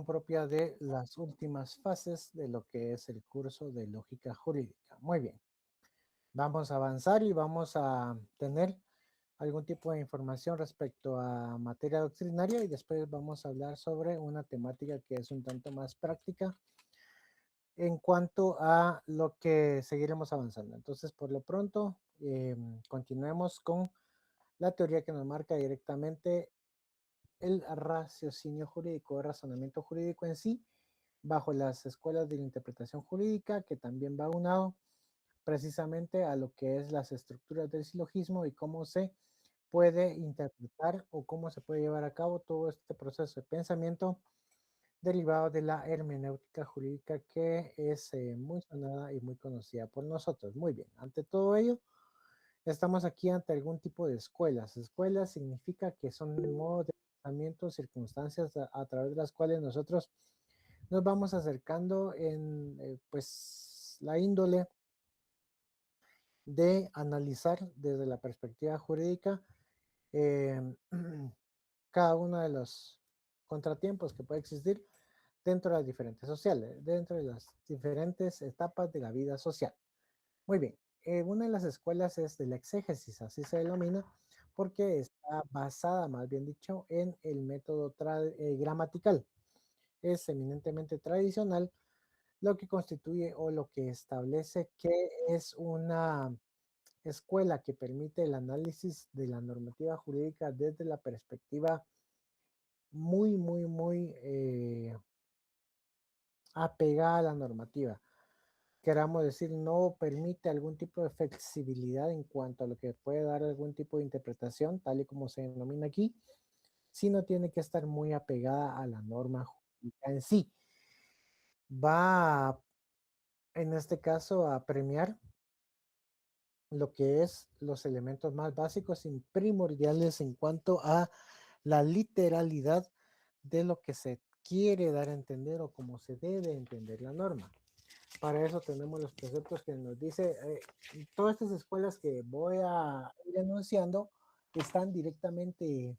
propia de las últimas fases de lo que es el curso de lógica jurídica. Muy bien, vamos a avanzar y vamos a tener algún tipo de información respecto a materia doctrinaria y después vamos a hablar sobre una temática que es un tanto más práctica en cuanto a lo que seguiremos avanzando. Entonces, por lo pronto, continuemos con la teoría que nos marca directamente el raciocinio jurídico, el razonamiento jurídico en sí, bajo las escuelas de la interpretación jurídica, que también va unado precisamente a lo que es las estructuras del silogismo y cómo se puede interpretar o cómo se puede llevar a cabo todo este proceso de pensamiento derivado de la hermenéutica jurídica que es muy sonada y muy conocida por nosotros. Muy bien, ante todo ello, estamos aquí ante algún tipo de escuelas. Escuelas significa que son modos de pensamiento, circunstancias a través de las cuales nosotros nos vamos acercando en pues la índole de analizar desde la perspectiva jurídica eh, cada uno de los contratiempos que puede existir dentro de las diferentes sociales, dentro de las diferentes etapas de la vida social. Muy bien, una de las escuelas es de la exégesis, así se denomina, porque está basada, más bien dicho, en el método gramatical. Es eminentemente tradicional, lo que constituye o lo que establece que es una escuela que permite el análisis de la normativa jurídica desde la perspectiva muy apegada a la normativa. Queramos decir, no permite algún tipo de flexibilidad en cuanto a lo que puede dar algún tipo de interpretación, tal y como se denomina aquí, sino tiene que estar muy apegada a la norma jurídica en sí. Va, en este caso, a premiar lo que es los elementos más básicos y primordiales en cuanto a la literalidad de lo que se quiere dar a entender o cómo se debe entender la norma. Para eso tenemos los preceptos que nos dice, todas estas escuelas que voy a ir enunciando están directamente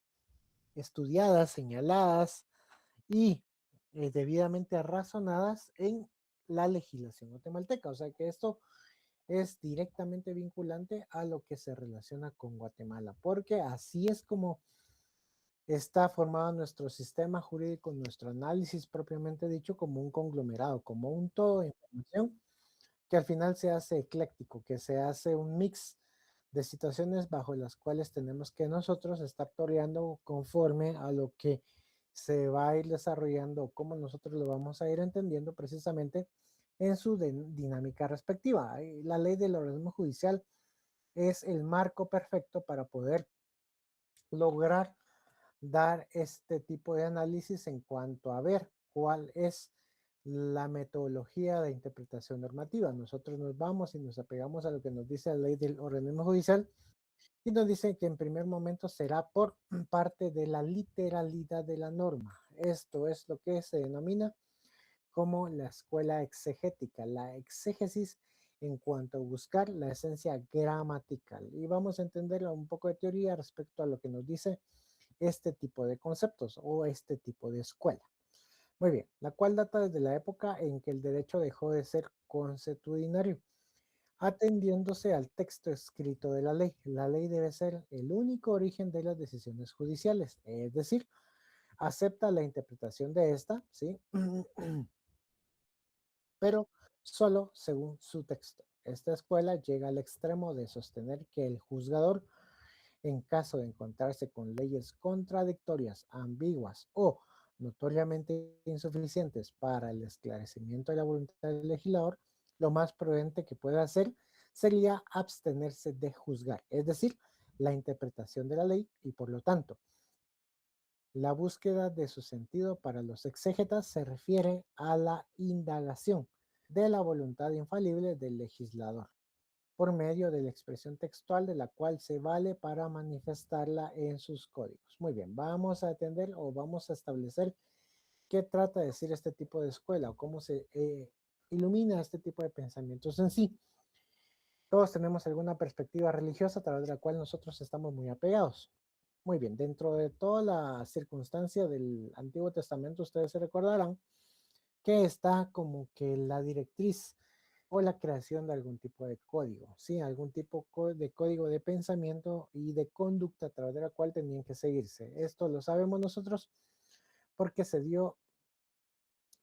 estudiadas, señaladas y debidamente razonadas en la legislación guatemalteca. O sea que esto es directamente vinculante a lo que se relaciona con Guatemala, porque así es como está formado nuestro sistema jurídico, nuestro análisis propiamente dicho, como un conglomerado, como un todo de información que al final se hace ecléctico, que se hace un mix de situaciones bajo las cuales tenemos que nosotros estar toreando conforme a lo que se va a ir desarrollando, cómo nosotros lo vamos a ir entendiendo precisamente en su dinámica respectiva. La ley del organismo judicial es el marco perfecto para poder lograr dar este tipo de análisis en cuanto a ver cuál es la metodología de interpretación normativa. Nosotros nos vamos y nos apegamos a lo que nos dice la ley del organismo judicial y nos dice que en primer momento será por parte de la literalidad de la norma. Esto es lo que se denomina como la escuela exegética, la exégesis en cuanto a buscar la esencia gramatical. Y vamos a entender un poco de teoría respecto a lo que nos dice este tipo de conceptos o este tipo de escuela. Muy bien, la cual data desde la época en que el derecho dejó de ser consuetudinario, atendiéndose al texto escrito de la ley. La ley debe ser el único origen de las decisiones judiciales, es decir, acepta la interpretación de esta, ¿sí? Pero solo según su texto. Esta escuela llega al extremo de sostener que el juzgador, en caso de encontrarse con leyes contradictorias, ambiguas o notoriamente insuficientes para el esclarecimiento de la voluntad del legislador, lo más prudente que puede hacer sería abstenerse de juzgar, es decir, la interpretación de la ley y por lo tanto la búsqueda de su sentido para los exégetas se refiere a la indagación de la voluntad infalible del legislador por medio de la expresión textual de la cual se vale para manifestarla en sus códigos. Muy bien, vamos a atender o vamos a establecer qué trata de decir este tipo de escuela o cómo se ilumina este tipo de pensamientos en sí. Todos tenemos alguna perspectiva religiosa a través de la cual nosotros estamos muy apegados. Muy bien, dentro de toda la circunstancia del Antiguo Testamento, ustedes se recordarán que está como que la directriz o la creación de algún tipo de código, ¿sí? Algún tipo de código de pensamiento y de conducta a través de la cual tenían que seguirse. Esto lo sabemos nosotros porque se dio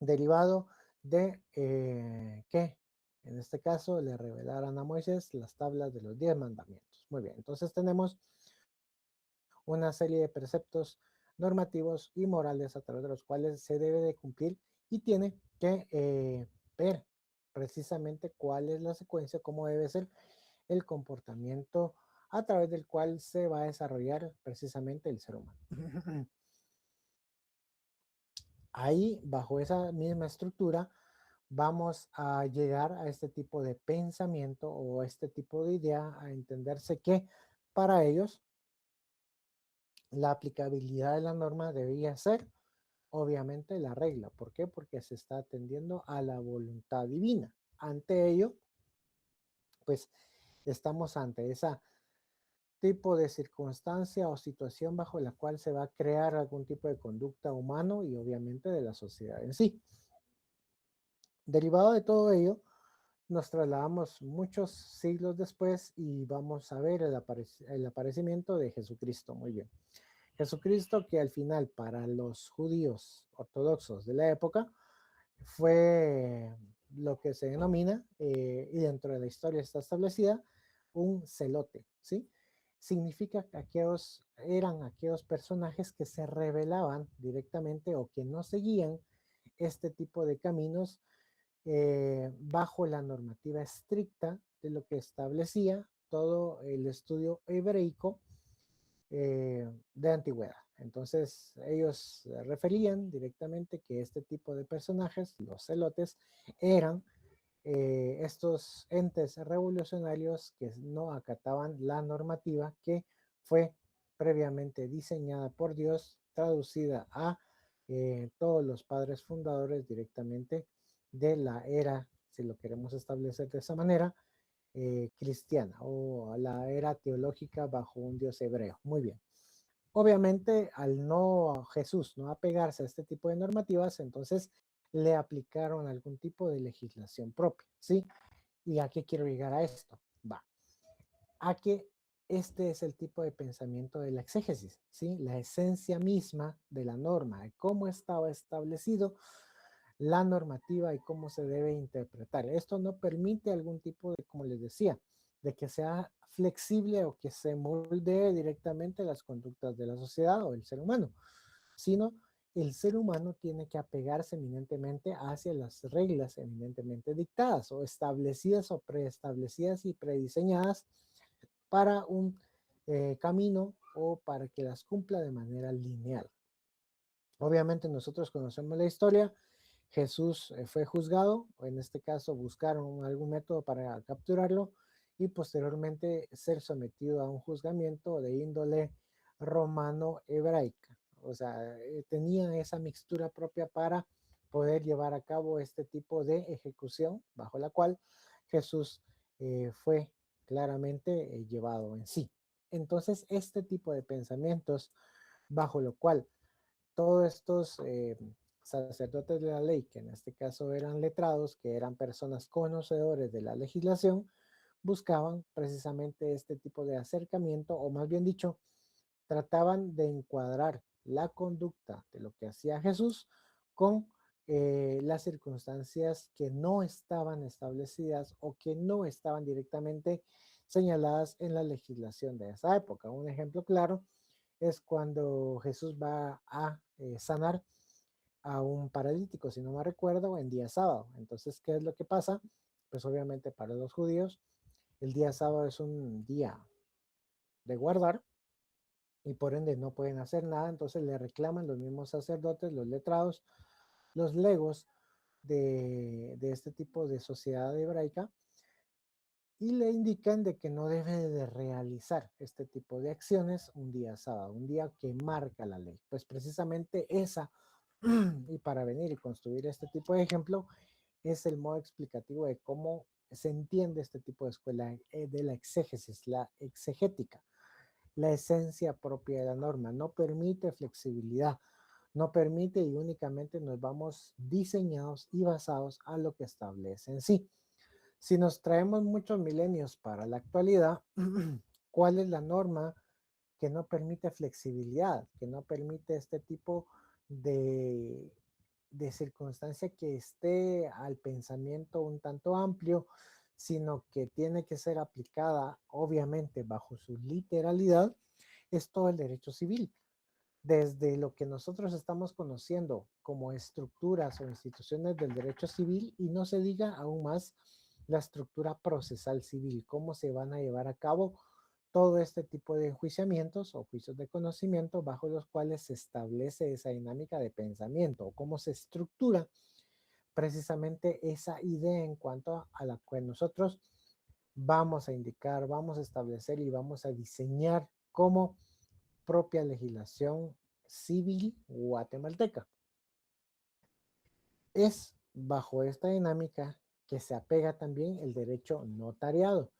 derivado de que en este caso le revelaran a Moisés las tablas de los 10 mandamientos. Muy bien, entonces tenemos una serie de preceptos normativos y morales a través de los cuales se debe de cumplir y tiene que ver precisamente cuál es la secuencia, cómo debe ser el comportamiento a través del cual se va a desarrollar precisamente el ser humano. Ahí, bajo esa misma estructura, vamos a llegar a este tipo de pensamiento o este tipo de idea, a entenderse que para ellos la aplicabilidad de la norma debía ser obviamente la regla. ¿Por qué? Porque se está atendiendo a la voluntad divina. Ante ello, pues estamos ante esa tipo de circunstancia o situación bajo la cual se va a crear algún tipo de conducta humano y obviamente de la sociedad en sí. Derivado de todo ello, nos trasladamos muchos siglos después y vamos a ver el aparecimiento de Jesucristo. Muy bien. Jesucristo, que al final para los judíos ortodoxos de la época fue lo que se denomina, y dentro de la historia está establecida, un celote, ¿sí? Significa que eran aquellos personajes que se rebelaban directamente o que no seguían este tipo de caminos bajo la normativa estricta de lo que establecía todo el estudio hebreico de antigüedad. Entonces ellos referían directamente que este tipo de personajes, los celotes, eran estos entes revolucionarios que no acataban la normativa que fue previamente diseñada por Dios, traducida a todos los padres fundadores directamente de la era, si lo queremos establecer de esa manera, cristiana o la era teológica bajo un Dios hebreo. Muy bien. Obviamente, al no Jesús no apegarse a este tipo de normativas, entonces le aplicaron algún tipo de legislación propia, ¿sí? ¿Y a qué quiero llegar a esto? Va, a que este es el tipo de pensamiento de la exégesis, ¿sí? La esencia misma de la norma, de cómo estaba establecido la normativa y cómo se debe interpretar. Esto no permite algún tipo de, como les decía, de que sea flexible o que se moldee directamente las conductas de la sociedad o del ser humano, sino el ser humano tiene que apegarse eminentemente hacia las reglas eminentemente dictadas o establecidas o preestablecidas y prediseñadas para un camino o para que las cumpla de manera lineal. Obviamente nosotros conocemos la historia. Jesús fue juzgado, o en este caso buscaron algún método para capturarlo y posteriormente ser sometido a un juzgamiento de índole romano-hebraica. O sea, tenía esa mixtura propia para poder llevar a cabo este tipo de ejecución bajo la cual Jesús fue claramente llevado en sí. Entonces, este tipo de pensamientos bajo lo cual todos estos sacerdotes de la ley, que en este caso eran letrados, que eran personas conocedores de la legislación, buscaban precisamente este tipo de acercamiento, o más bien dicho, trataban de encuadrar la conducta de lo que hacía Jesús con las circunstancias que no estaban establecidas o que no estaban directamente señaladas en la legislación de esa época. Un ejemplo claro es cuando Jesús va a sanar a un paralítico, si no me recuerdo, en día sábado. Entonces, ¿qué es lo que pasa? Pues obviamente para los judíos, el día sábado es un día de guardar y por ende no pueden hacer nada, entonces le reclaman los mismos sacerdotes, los letrados, los legos de este tipo de sociedad hebraica y le indican de que no debe de realizar este tipo de acciones un día sábado, un día que marca la ley. Pues precisamente esa, y para venir y construir este tipo de ejemplo, es el modo explicativo de cómo se entiende este tipo de escuela de la exégesis, la exegética. la esencia propia de la norma, no permite flexibilidad, no permite y únicamente nos vamos diseñados y basados a lo que establece en sí. Si nos traemos muchos milenios para la actualidad, ¿cuál es la norma que no permite flexibilidad, que no permite este tipo de, de circunstancia que esté al pensamiento un tanto amplio, sino que tiene que ser aplicada obviamente bajo su literalidad? Es todo el derecho civil. Desde lo que nosotros estamos conociendo como estructuras o instituciones del derecho civil, y no se diga aún más la estructura procesal civil, cómo se van a llevar a cabo todo este tipo de enjuiciamientos o juicios de conocimiento bajo los cuales se establece esa dinámica de pensamiento o cómo se estructura precisamente esa idea en cuanto a la que nosotros vamos a indicar, vamos a establecer y vamos a diseñar como propia legislación civil guatemalteca. Es bajo esta dinámica que se apega también el derecho notariado,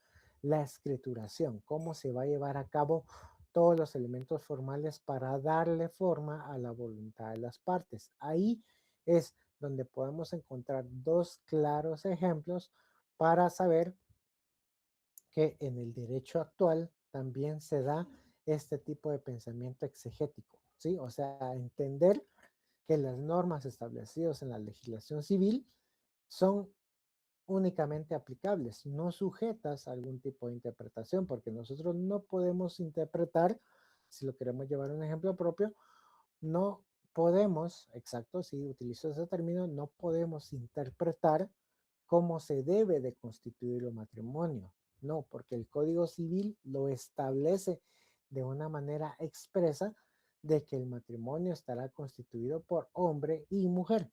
la escrituración, cómo se va a llevar a cabo todos los elementos formales para darle forma a la voluntad de las partes. Ahí es donde podemos encontrar dos claros ejemplos para saber que en el derecho actual también se da este tipo de pensamiento exegético, ¿sí? O sea, entender que las normas establecidas en la legislación civil son únicamente aplicables, no sujetas a algún tipo de interpretación, porque nosotros no podemos interpretar, si lo queremos llevar a un ejemplo propio, no podemos, exacto, si utilizo ese término, no podemos interpretar cómo se debe de constituir un matrimonio. No, porque el Código Civil lo establece de una manera expresa de que el matrimonio estará constituido por hombre y mujer,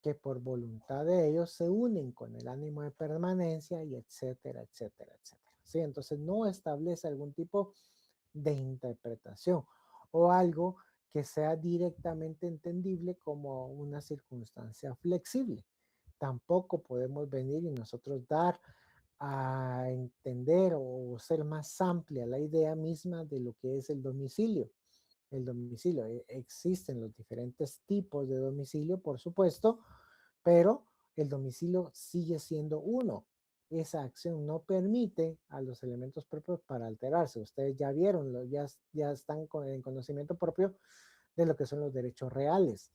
que por voluntad de ellos se unen con el ánimo de permanencia y etcétera, etcétera, etcétera. ¿Sí? Entonces no establece algún tipo de interpretación o algo que sea directamente entendible como una circunstancia flexible. Tampoco podemos venir y nosotros dar a entender o ser más amplia la idea misma de lo que es el domicilio. El domicilio, existen los diferentes tipos de domicilio, por supuesto, pero el domicilio sigue siendo uno. Esa acción no permite a los elementos propios para alterarse. Ustedes ya vieron, ya están en conocimiento propio de lo que son los derechos reales.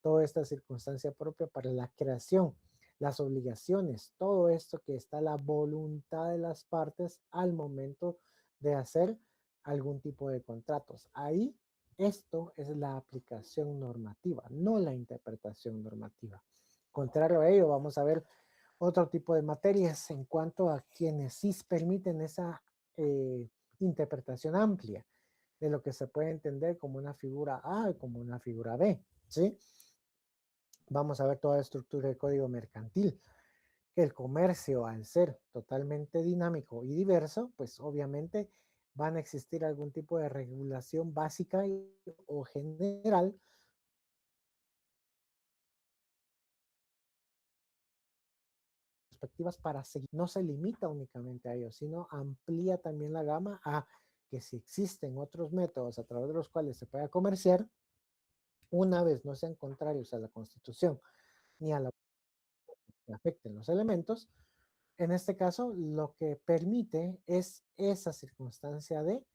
Toda esta circunstancia propia para la creación, las obligaciones, todo esto que está la voluntad de las partes al momento de hacer algún tipo de contratos. Ahí esto es la aplicación normativa, no la interpretación normativa. Contrario a ello, vamos a ver otro tipo de materias en cuanto a quienes sí permiten esa interpretación amplia de lo que se puede entender como una figura A y como una figura B, ¿sí? Vamos a ver toda la estructura del código mercantil, que el comercio, al ser totalmente dinámico y diverso, pues obviamente van a existir algún tipo de regulación básica o general perspectivas para seguir. No se limita únicamente a ello, sino amplía también la gama a que si existen otros métodos a través de los cuales se pueda comerciar, una vez no sean contrarios a la Constitución ni a la que afecten los elementos, en este caso lo que permite es esa circunstancia de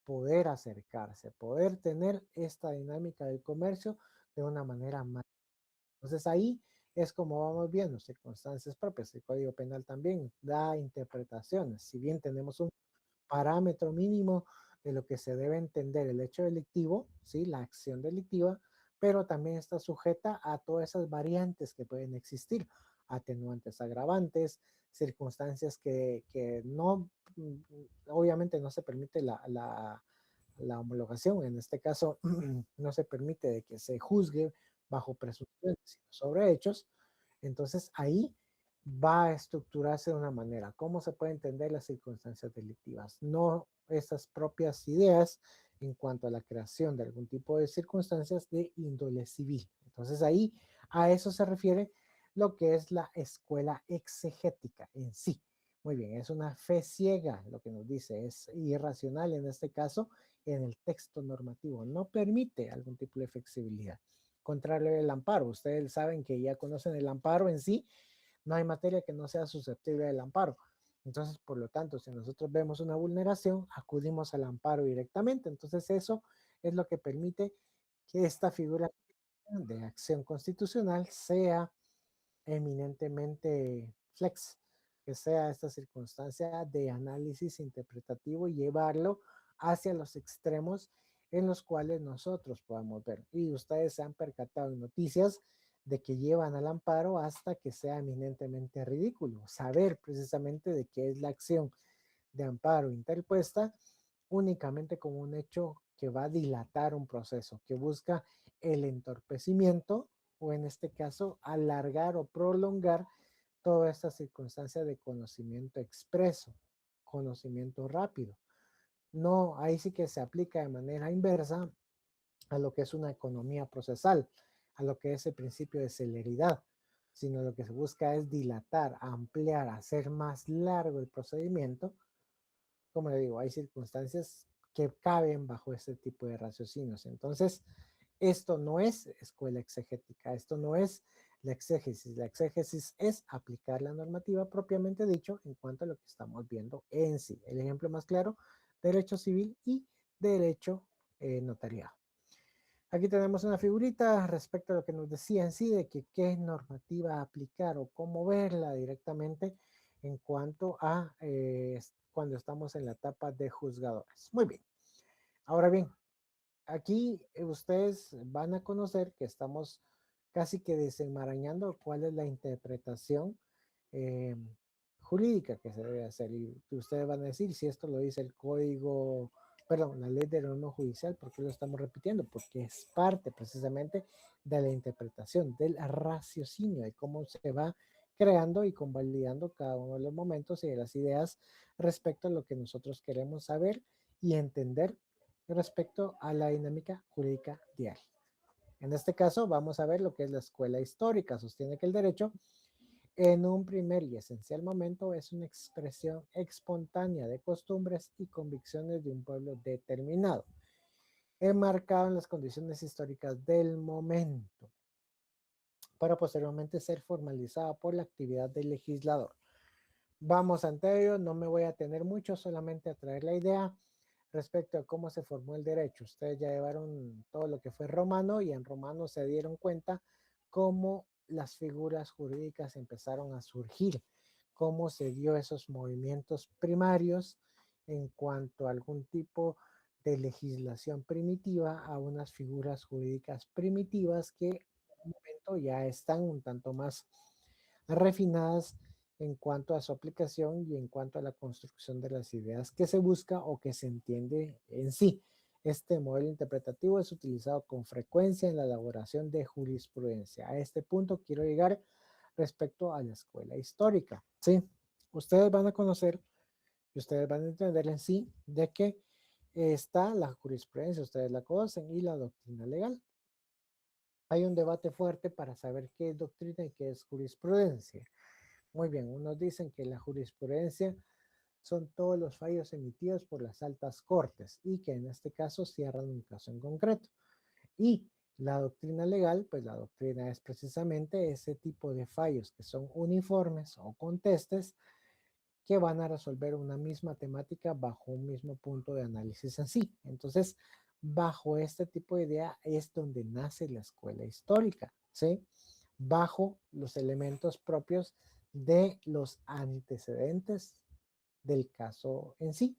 poder acercarse, poder tener esta dinámica del comercio de una manera más. Entonces ahí es como vamos viendo circunstancias propias. El Código Penal también da interpretaciones. Si bien tenemos un parámetro mínimo de lo que se debe entender el hecho delictivo, ¿sí? La acción delictiva, pero también está sujeta a todas esas variantes que pueden existir, atenuantes, agravantes, circunstancias que no, obviamente no se permite la homologación, en este caso no se permite de que se juzgue bajo presunciones, sino sobre hechos. Entonces ahí va a estructurarse de una manera. ¿Cómo se puede entender las circunstancias delictivas? No esas propias ideas en cuanto a la creación de algún tipo de circunstancias de índole civil. Entonces ahí a eso se refiere lo que es la escuela exegética en sí. Muy bien, es una fe ciega lo que nos dice, es irracional en este caso en el texto normativo, no permite algún tipo de flexibilidad. Contrario al amparo, ustedes saben que ya conocen el amparo en sí, no hay materia que no sea susceptible del amparo. Entonces, por lo tanto, si nosotros vemos una vulneración, acudimos al amparo directamente. Entonces, eso es lo que permite que esta figura de acción constitucional sea eminentemente flex, que sea esta circunstancia de análisis interpretativo y llevarlo hacia los extremos en los cuales nosotros podamos ver. Y ustedes se han percatado en noticias de que llevan al amparo hasta que sea eminentemente ridículo. Saber precisamente de qué es la acción de amparo interpuesta únicamente como un hecho que va a dilatar un proceso, que busca el entorpecimiento o en este caso alargar o prolongar toda esta circunstancia de conocimiento expreso, conocimiento rápido. No, ahí sí que se aplica de manera inversa a lo que es una economía procesal, a lo que es el principio de celeridad, sino lo que se busca es dilatar, ampliar, hacer más largo el procedimiento. Como le digo, hay circunstancias que caben bajo este tipo de raciocinios. Entonces, esto no es escuela exegética, esto no es la exégesis. La exégesis es aplicar la normativa propiamente dicho en cuanto a lo que estamos viendo en sí. El ejemplo más claro, derecho civil y derecho notarial. Aquí tenemos una figurita respecto a lo que nos decía en sí de que qué normativa aplicar o cómo verla directamente en cuanto a cuando estamos en la etapa de juzgadores. Muy bien. Ahora bien, aquí ustedes van a conocer que estamos casi que desenmarañando cuál es la interpretación eh, jurídica que se debe hacer. Y ustedes van a decir si esto lo dice el código, perdón, la ley del orden judicial, ¿por qué lo estamos repitiendo? Porque es parte precisamente de la interpretación, del raciocinio, de cómo se va creando y convalidando cada uno de los momentos y de las ideas respecto a lo que nosotros queremos saber y entender respecto a la dinámica jurídica diaria. En este caso, vamos a ver lo que es la escuela histórica. Sostiene que el derecho, en un primer y esencial momento, es una expresión espontánea de costumbres y convicciones de un pueblo determinado, enmarcado en las condiciones históricas del momento, para posteriormente ser formalizada por la actividad del legislador. Vamos ante ello, no me voy a tener mucho, solamente a traer la idea respecto a cómo se formó el derecho. Ustedes ya llevaron todo lo que fue romano y en romano se dieron cuenta cómo las figuras jurídicas empezaron a surgir, cómo se dio esos movimientos primarios en cuanto a algún tipo de legislación primitiva a unas figuras jurídicas primitivas que en un momento ya están un tanto más refinadas en cuanto a su aplicación y en cuanto a la construcción de las ideas que se busca o que se entiende en sí. Este modelo interpretativo es utilizado con frecuencia en la elaboración de jurisprudencia. A este punto quiero llegar respecto a la escuela histórica. ¿Sí? Ustedes van a conocer y ustedes van a entender en sí de que está la jurisprudencia, ustedes la conocen, y la doctrina legal. Hay un debate fuerte para saber qué es doctrina y qué es jurisprudencia. Muy bien, unos dicen que la jurisprudencia son todos los fallos emitidos por las altas cortes y que en este caso cierran un caso en concreto. Y la doctrina legal, pues la doctrina es precisamente ese tipo de fallos que son uniformes o contestes que van a resolver una misma temática bajo un mismo punto de análisis en sí. Entonces, bajo este tipo de idea es donde nace la escuela histórica, ¿sí? Bajo los elementos propios de los antecedentes del caso en sí.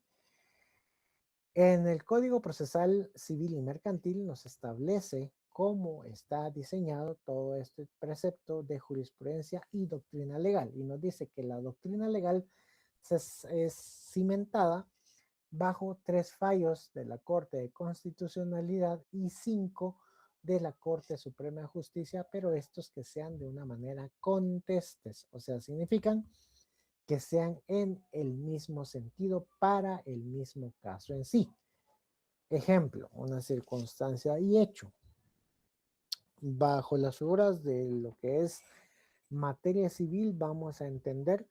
En el Código Procesal Civil y Mercantil nos establece cómo está diseñado todo este precepto de jurisprudencia y doctrina legal. Y nos dice que la doctrina legal es cimentada bajo 3 fallos de la Corte de Constitucionalidad y 5 de la Corte Suprema de Justicia, pero estos que sean de una manera contestes, o sea, significan que sean en el mismo sentido para el mismo caso en sí. Ejemplo, una circunstancia y hecho. Bajo las figuras de lo que es materia civil vamos a entender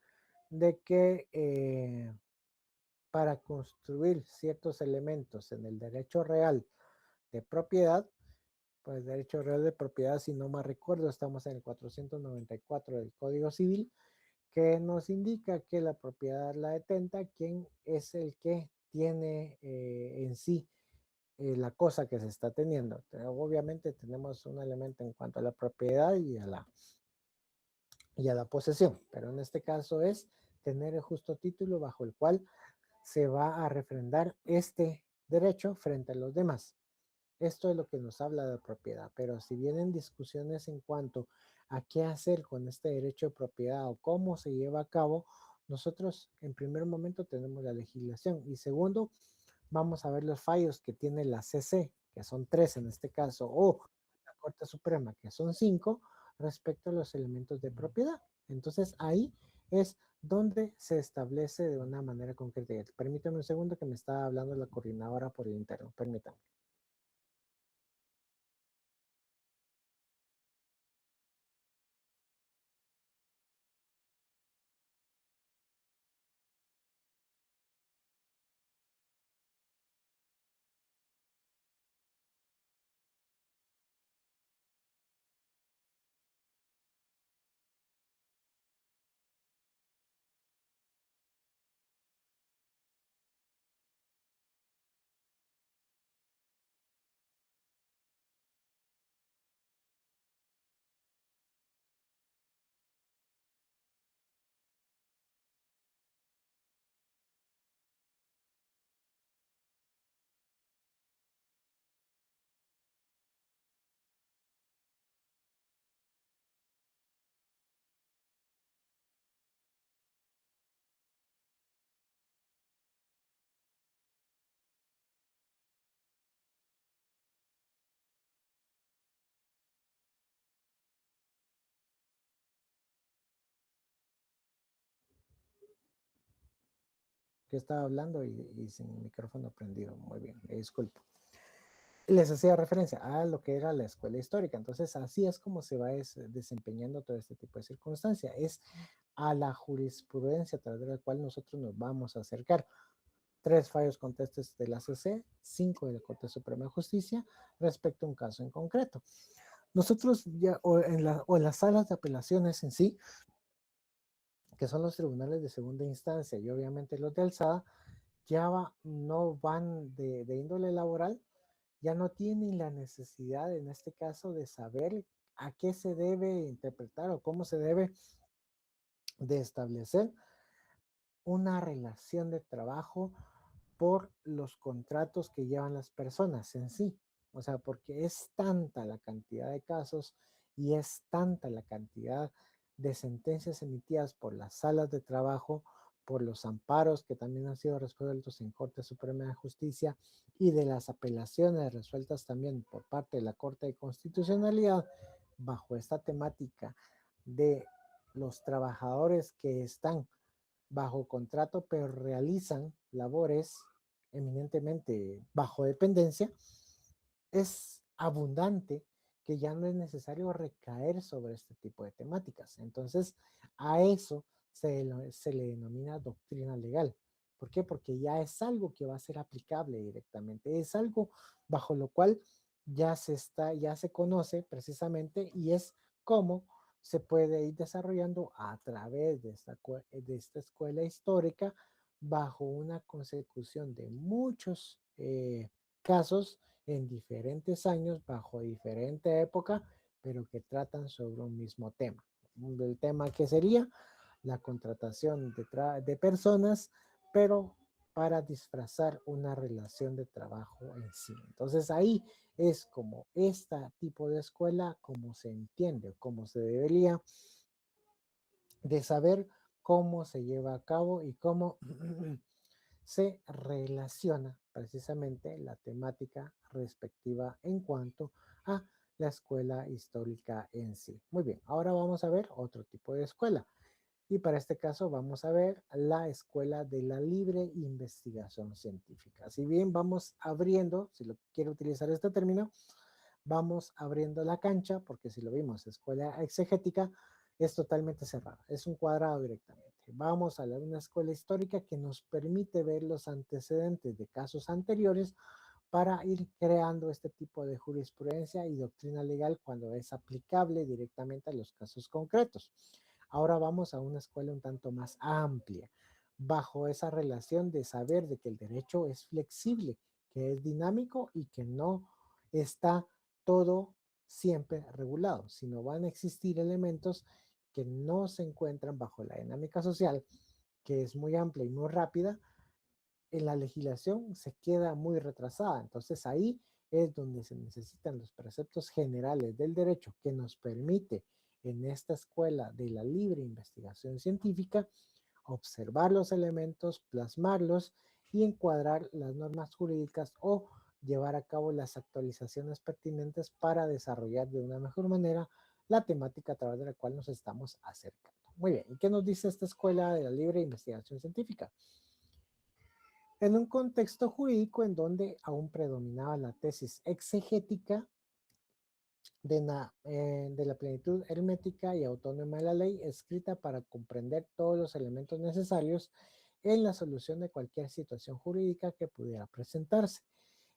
de que para construir ciertos elementos en el derecho real de propiedad, pues derecho real de propiedad, si no mal recuerdo, estamos en el 494 del Código Civil, que nos indica que la propiedad la detenta quien es el que tiene en sí la cosa que se está teniendo. Obviamente tenemos un elemento en cuanto a la propiedad y a la posesión, pero en este caso es tener el justo título bajo el cual se va a refrendar este derecho frente a los demás. Esto es lo que nos habla de propiedad, pero si vienen discusiones en cuanto a qué hacer con este derecho de propiedad o cómo se lleva a cabo, nosotros en primer momento tenemos la legislación y segundo, vamos a ver los fallos que tiene la CC, que son tres en este caso, o la Corte Suprema, que son cinco, respecto a los elementos de propiedad. Entonces ahí es donde se establece de una manera concreta. Permítame un segundo que me está hablando la coordinadora por el interno. Permítame. Que estaba hablando y sin micrófono prendido. Muy bien, me disculpo. Les hacía referencia a lo que era la escuela histórica. Entonces, así es como se va desempeñando todo este tipo de circunstancia. Es a la jurisprudencia a través de la cual nosotros nos vamos a acercar. Tres fallos contestes de la CC, cinco de la Corte Suprema de Justicia respecto a un caso en concreto. Nosotros ya, o en las salas de apelaciones en sí, que son los tribunales de segunda instancia y obviamente los de alzada, ya no van de índole laboral, ya no tienen la necesidad en este caso de saber a qué se debe interpretar o cómo se debe de establecer una relación de trabajo por los contratos que llevan las personas en sí. O sea, porque es tanta la cantidad de casos y es tanta la cantidad de sentencias emitidas por las salas de trabajo, por los amparos que también han sido resueltos en Corte Suprema de Justicia y de las apelaciones resueltas también por parte de la Corte de Constitucionalidad bajo esta temática de los trabajadores que están bajo contrato, pero realizan labores eminentemente bajo dependencia, es abundante que ya no es necesario recaer sobre este tipo de temáticas. Entonces, a eso se le denomina doctrina legal. ¿Por qué? Porque ya es algo que va a ser aplicable directamente. Es algo bajo lo cual ya se conoce precisamente y es cómo se puede ir desarrollando a través de esta escuela histórica bajo una consecución de muchos casos en diferentes años, bajo diferente época, pero que tratan sobre un mismo tema. El tema que sería la contratación de personas, pero para disfrazar una relación de trabajo en sí. Entonces ahí es como este tipo de escuela, como se entiende, como se debería de saber cómo se lleva a cabo y cómo se relaciona precisamente la temática respectiva en cuanto a la escuela histórica en sí. Muy bien, ahora vamos a ver otro tipo de escuela. Y para este caso vamos a ver la escuela de la libre investigación científica. Si bien vamos abriendo, si lo quiero utilizar este término, vamos abriendo la cancha, porque si lo vimos, escuela exegética es totalmente cerrada, es un cuadrado directamente. Vamos a una escuela histórica que nos permite ver los antecedentes de casos anteriores para ir creando este tipo de jurisprudencia y doctrina legal cuando es aplicable directamente a los casos concretos. Ahora vamos a una escuela un tanto más amplia, bajo esa relación de saber de que el derecho es flexible, que es dinámico y que no está todo siempre regulado, sino van a existir elementos que no se encuentran bajo la dinámica social, que es muy amplia y muy rápida. En la legislación se queda muy retrasada. Entonces ahí es donde se necesitan los preceptos generales del derecho que nos permite en esta escuela de la libre investigación científica observar los elementos, plasmarlos y encuadrar las normas jurídicas o llevar a cabo las actualizaciones pertinentes para desarrollar de una mejor manera la temática a través de la cual nos estamos acercando. Muy bien, ¿y qué nos dice esta escuela de la libre investigación científica? En un contexto jurídico en donde aún predominaba la tesis exegética de la plenitud hermética y autónoma de la ley, escrita para comprender todos los elementos necesarios en la solución de cualquier situación jurídica que pudiera presentarse,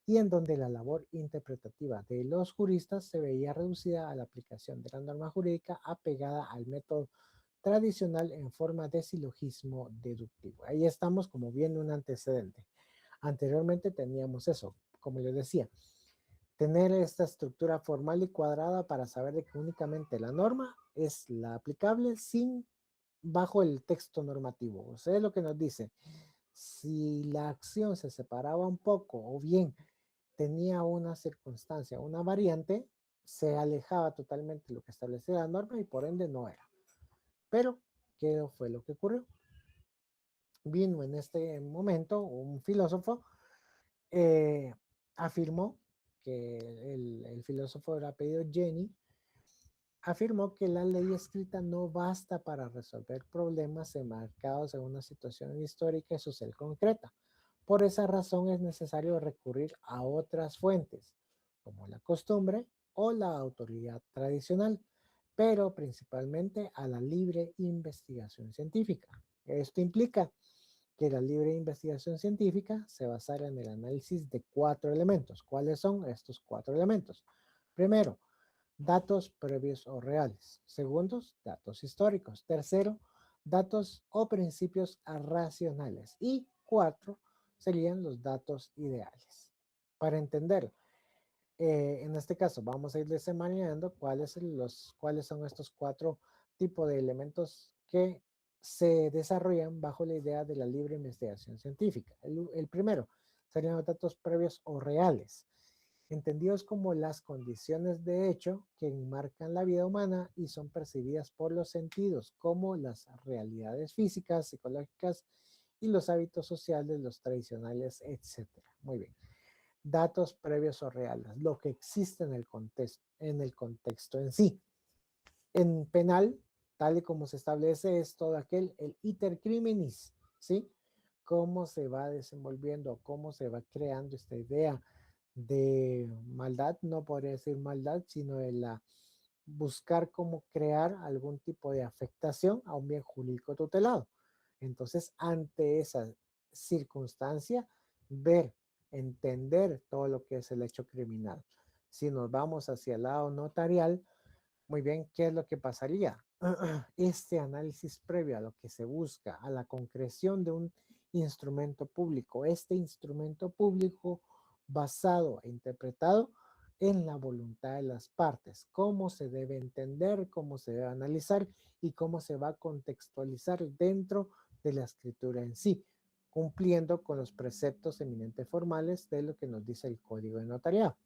y en donde la labor interpretativa de los juristas se veía reducida a la aplicación de la norma jurídica apegada al método tradicional en forma de silogismo deductivo. Ahí estamos como viendo un antecedente. Anteriormente teníamos eso, como les decía, tener esta estructura formal y cuadrada para saber de que únicamente la norma es la aplicable sin bajo el texto normativo. O sea, es lo que nos dice. Si la acción se separaba un poco o bien tenía una circunstancia, una variante, se alejaba totalmente de lo que establecía la norma y por ende no era. Pero, ¿qué fue lo que ocurrió? Vino en este momento un filósofo, eh, afirmó que el filósofo era apellido Jenny, afirmó que la ley escrita no basta para resolver problemas enmarcados en una situación histórica y social concreta. Por esa razón es necesario recurrir a otras fuentes, como la costumbre o la autoridad tradicional, pero principalmente a la libre investigación científica. Esto implica que la libre investigación científica se basará en el análisis de cuatro elementos. ¿Cuáles son estos cuatro elementos? Primero, datos previos o reales. Segundos, datos históricos. Tercero, datos o principios racionales. Y cuatro serían los datos ideales. Para entender, en este caso vamos a ir desenmarañando cuáles son estos cuatro tipos de elementos que se desarrollan bajo la idea de la libre investigación científica. El primero serían los datos previos o reales, entendidos como las condiciones de hecho que enmarcan la vida humana y son percibidas por los sentidos, como las realidades físicas, psicológicas y los hábitos sociales, los tradicionales, etcétera. Muy bien. Datos previos o reales, lo que existe en el contexto en sí. En penal, tal y como se establece, es todo el iter criminis, ¿sí? Cómo se va desenvolviendo, cómo se va creando esta idea de maldad, no podría decir maldad, sino de la buscar cómo crear algún tipo de afectación a un bien jurídico tutelado. Entonces, ante esa circunstancia, ver, entender todo lo que es el hecho criminal. Si nos vamos hacia el lado notarial, muy bien, ¿qué es lo que pasaría? Este análisis previo a lo que se busca, a la concreción de un instrumento público, este instrumento público basado e interpretado en la voluntad de las partes, cómo se debe entender, cómo se debe analizar y cómo se va a contextualizar dentro de la escritura en sí, cumpliendo con los preceptos eminentes formales de lo que nos dice el Código de Notariado.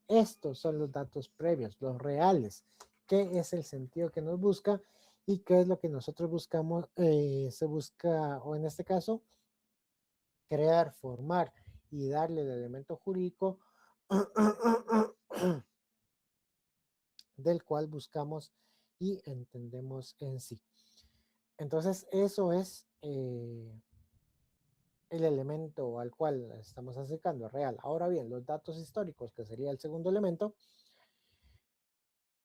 Estos son los datos previos, los reales, qué es el sentido que nos busca y qué es lo que nosotros buscamos, se busca, o en este caso, crear, formar y darle el elemento jurídico del cual buscamos y entendemos en sí. Entonces, eso es el elemento al cual estamos acercando, real. Ahora bien, los datos históricos, que sería el segundo elemento,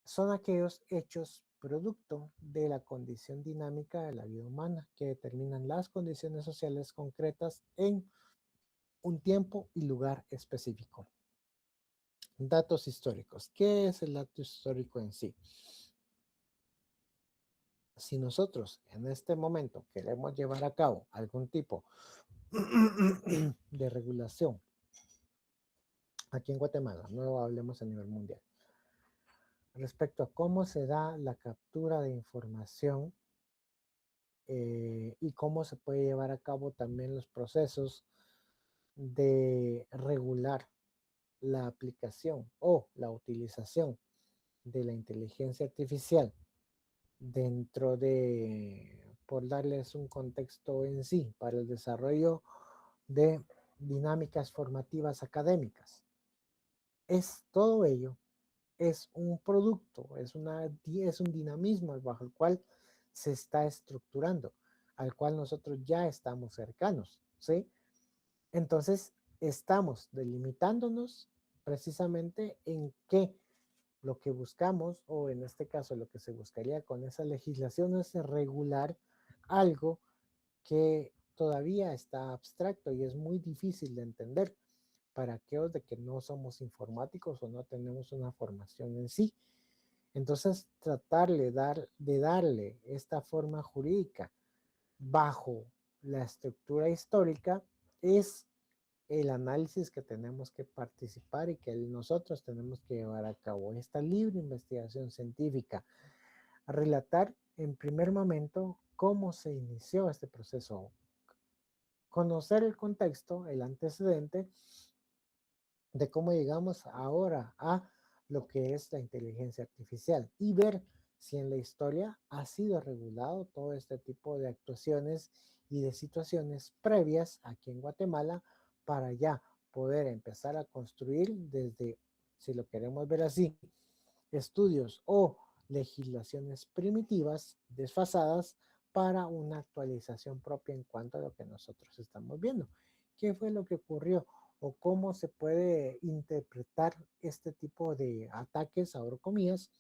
son aquellos hechos producto de la condición dinámica de la vida humana, que determinan las condiciones sociales concretas en un tiempo y lugar específico. Datos históricos. ¿Qué es el dato histórico en sí? Si nosotros en este momento queremos llevar a cabo algún tipo de regulación aquí en Guatemala, no hablemos a nivel mundial, respecto a cómo se da la captura de información y cómo se puede llevar a cabo también los procesos de regular la aplicación o la utilización de la inteligencia artificial dentro de, por darles un contexto en sí, para el desarrollo de dinámicas formativas académicas. Es todo ello, es un producto, es un dinamismo bajo el cual se está estructurando, al cual nosotros ya estamos cercanos, ¿sí? Entonces, estamos delimitándonos precisamente en qué lo que buscamos, o en este caso lo que se buscaría con esa legislación, es regular algo que todavía está abstracto y es muy difícil de entender para aquellos de que no somos informáticos o no tenemos una formación en sí. Entonces, de darle esta forma jurídica bajo la estructura histórica es el análisis que tenemos que participar y que nosotros tenemos que llevar a cabo. Esta libre investigación científica, relatar en primer momento cómo se inició este proceso, conocer el contexto, el antecedente de cómo llegamos ahora a lo que es la inteligencia artificial y ver si en la historia ha sido regulado todo este tipo de actuaciones y de situaciones previas aquí en Guatemala para ya poder empezar a construir desde, si lo queremos ver así, estudios o legislaciones primitivas desfasadas para una actualización propia en cuanto a lo que nosotros estamos viendo. ¿Qué fue lo que ocurrió? O cómo se puede interpretar este tipo de ataques, ahora comillas,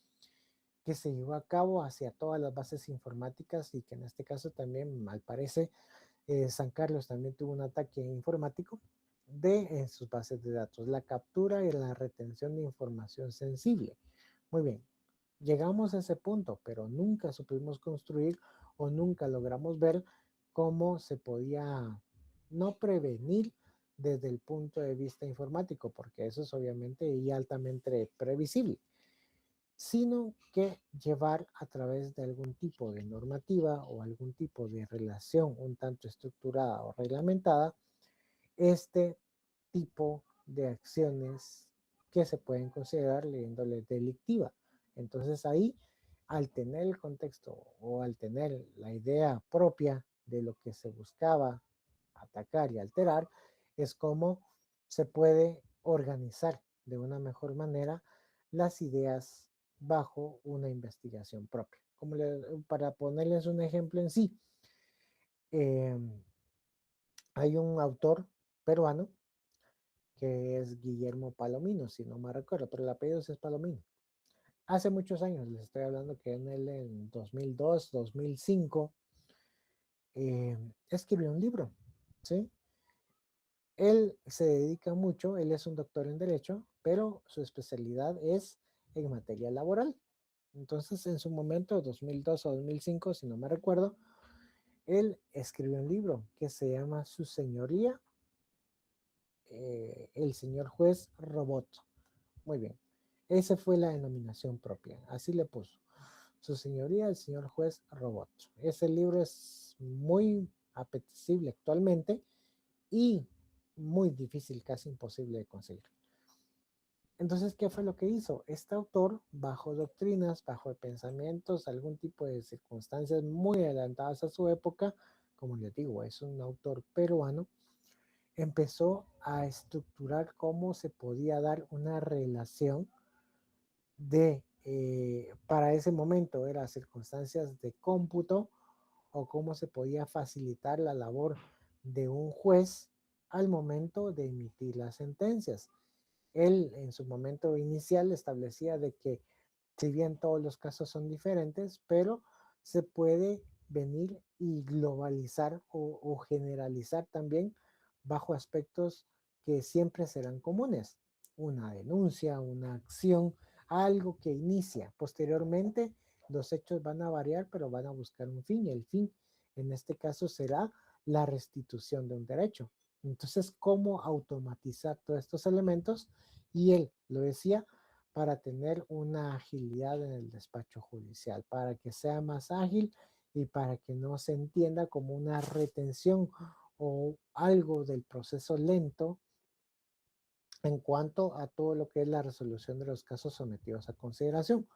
que se llevó a cabo hacia todas las bases informáticas y que en este caso también, al parecer, San Carlos también tuvo un ataque informático de sus bases de datos, la captura y la retención de información sensible. Muy bien, llegamos a ese punto, pero nunca supimos construir o nunca logramos ver cómo se podía no prevenir desde el punto de vista informático, porque eso es obviamente y altamente previsible, sino que llevar a través de algún tipo de normativa o algún tipo de relación un tanto estructurada o reglamentada este tipo de acciones que se pueden considerar de índole delictiva. Entonces ahí, al tener el contexto o al tener la idea propia de lo que se buscaba atacar y alterar, es como se puede organizar de una mejor manera las ideas bajo una investigación propia. Para ponerles un ejemplo en sí, eh, hay un autor peruano que es Guillermo Palomino, si no me recuerdo, pero el apellido es Palomino. Hace muchos años, les estoy hablando que en él en 2002, 2005, escribió un libro, ¿sí? Él se dedica mucho, él es un doctor en Derecho, pero su especialidad es en materia laboral. Entonces, en su momento, 2002 o 2005, si no me recuerdo, él escribió un libro que se llama Su Señoría, el señor juez Robot. Muy bien. Esa fue la denominación propia. Así le puso. Su señoría, el señor juez Robot. Ese libro es muy apetecible actualmente y muy difícil, casi imposible de conseguir. Entonces, ¿qué fue lo que hizo? Este autor, bajo doctrinas, bajo pensamientos, algún tipo de circunstancias muy adelantadas a su época, como les digo, es un autor peruano, empezó a estructurar cómo se podía dar una relación para ese momento, eran circunstancias de cómputo o cómo se podía facilitar la labor de un juez al momento de emitir las sentencias. Él en su momento inicial establecía de que Si bien todos los casos son diferentes, pero se puede venir y globalizar o generalizar también bajo aspectos que siempre serán comunes. Una denuncia, una acción, algo que inicia. Posteriormente, los hechos van a variar, pero van a buscar un fin y el fin en este caso será la restitución de un derecho. Entonces, ¿cómo automatizar todos estos elementos? Y él lo decía, para tener una agilidad en el despacho judicial, para que sea más ágil y para que no se entienda como una retención o algo del proceso lento en cuanto a todo lo que es la resolución de los casos sometidos a consideración.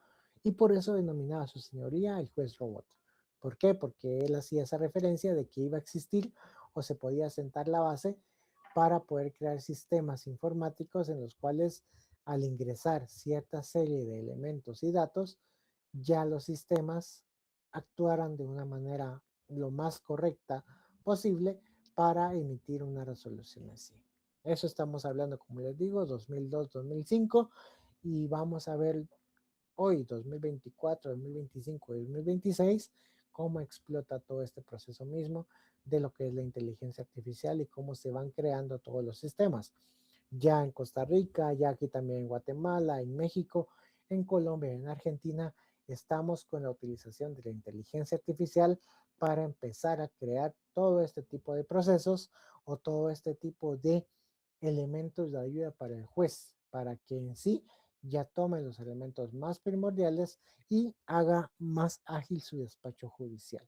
Y por eso denominaba a su señoría el juez robot. ¿Por qué? Porque él hacía esa referencia de que iba a existir o se podía sentar la base para poder crear sistemas informáticos en los cuales al ingresar cierta serie de elementos y datos, ya los sistemas actuaran de una manera lo más correcta posible para emitir una resolución así. Eso estamos hablando, como les digo, 2002, 2005 y vamos a ver hoy, 2024, 2025 y 2026, cómo explota todo este proceso mismo de lo que es la inteligencia artificial y cómo se van creando todos los sistemas. Ya en Costa Rica, ya aquí también en Guatemala, en México, en Colombia, en Argentina, estamos con la utilización de la inteligencia artificial para empezar a crear todo este tipo de procesos o todo este tipo de elementos de ayuda para el juez, para que en sí ya tome los elementos más primordiales y haga más ágil su despacho judicial.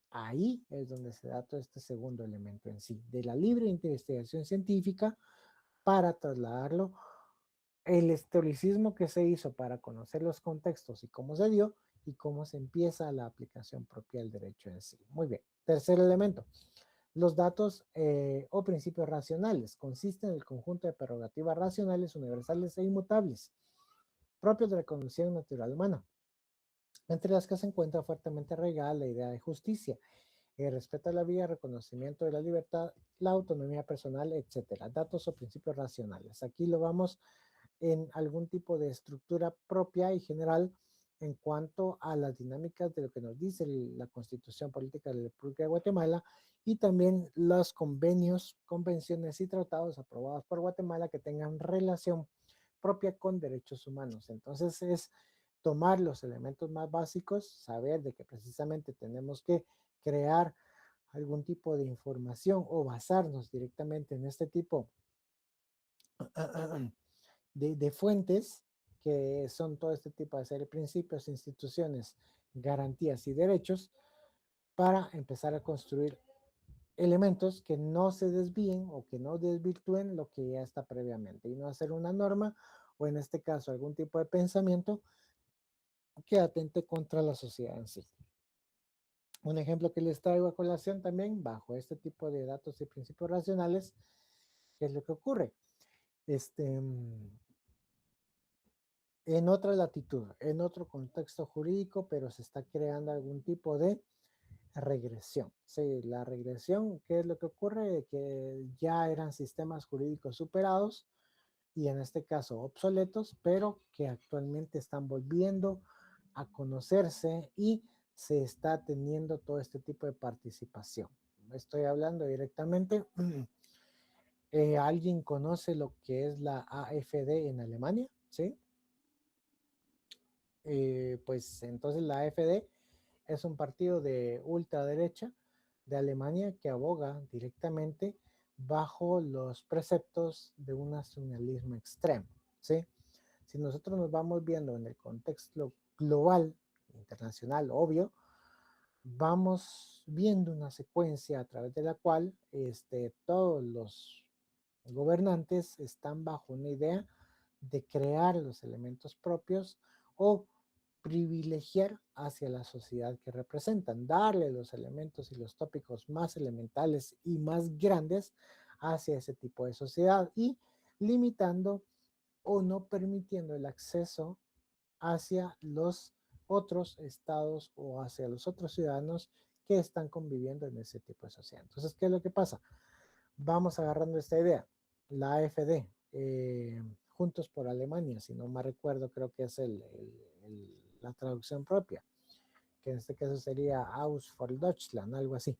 Ahí es donde se da todo este segundo elemento en sí, de la libre investigación científica para trasladarlo, el historicismo que se hizo para conocer los contextos y cómo se dio y cómo se empieza la aplicación propia del derecho en sí. Muy bien. Tercer elemento. Los datos o principios racionales consisten en el conjunto de prerrogativas racionales, universales e inmutables, propios de la condición natural humana, entre las que se encuentra fuertemente arraigada la idea de justicia, el respeto a la vida, reconocimiento de la libertad, la autonomía personal, etcétera. Datos o principios racionales. Aquí lo vamos en algún tipo de estructura propia y general en cuanto a las dinámicas de lo que nos dice la Constitución Política de la República de Guatemala y también los convenios, convenciones y tratados aprobados por Guatemala que tengan relación propia con derechos humanos. Entonces es tomar los elementos más básicos, saber de que precisamente tenemos que crear algún tipo de información o basarnos directamente en este tipo de fuentes que son todo este tipo de serie de principios, instituciones, garantías y derechos para empezar a construir elementos que no se desvíen o que no desvirtúen lo que ya está previamente y no hacer una norma o en este caso algún tipo de pensamiento que atente contra la sociedad en sí. Un ejemplo que les traigo a colación también bajo este tipo de datos y principios racionales, ¿qué es lo que ocurre? Este, en otra latitud, en otro contexto jurídico, pero se está creando algún tipo de regresión. Sí, la regresión, ¿qué es lo que ocurre? Que ya eran sistemas jurídicos superados y en este caso obsoletos, pero que actualmente están volviendo a conocerse y se está teniendo todo este tipo de participación. Estoy hablando directamente. ¿Alguien conoce lo que es la AfD en Alemania? ¿Sí? Pues entonces la AfD es un partido de ultraderecha de Alemania que aboga directamente bajo los preceptos de un nacionalismo extremo, ¿sí? Si nosotros nos vamos viendo en el contexto global, internacional, obvio, vamos viendo una secuencia a través de la cual todos los gobernantes están bajo una idea de crear los elementos propios o privilegiar hacia la sociedad que representan, darle los elementos y los tópicos más elementales y más grandes hacia ese tipo de sociedad y limitando o no permitiendo el acceso hacia los otros estados o hacia los otros ciudadanos que están conviviendo en ese tipo de sociedad. Entonces, ¿qué es lo que pasa? Vamos agarrando esta idea. La AfD, Juntos por Alemania, si no me recuerdo, creo que es la traducción propia, que en este caso sería Aus for Deutschland, algo así.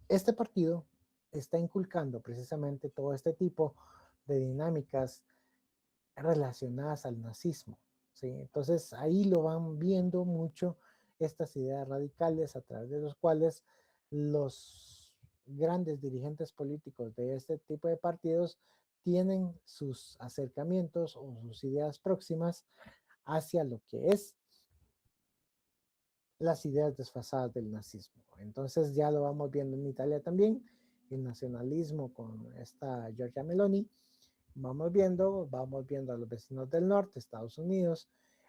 Este partido está inculcando precisamente todo este tipo de dinámicas relacionadas al nazismo, ¿sí? Entonces ahí lo van viendo mucho estas ideas radicales a través de los cuales los grandes dirigentes políticos de este tipo de partidos tienen sus acercamientos o sus ideas próximas hacia lo que es las ideas desfasadas del nazismo. Entonces ya lo vamos viendo en Italia también, el nacionalismo con esta Giorgia Meloni, vamos viendo a los vecinos del norte, Estados Unidos,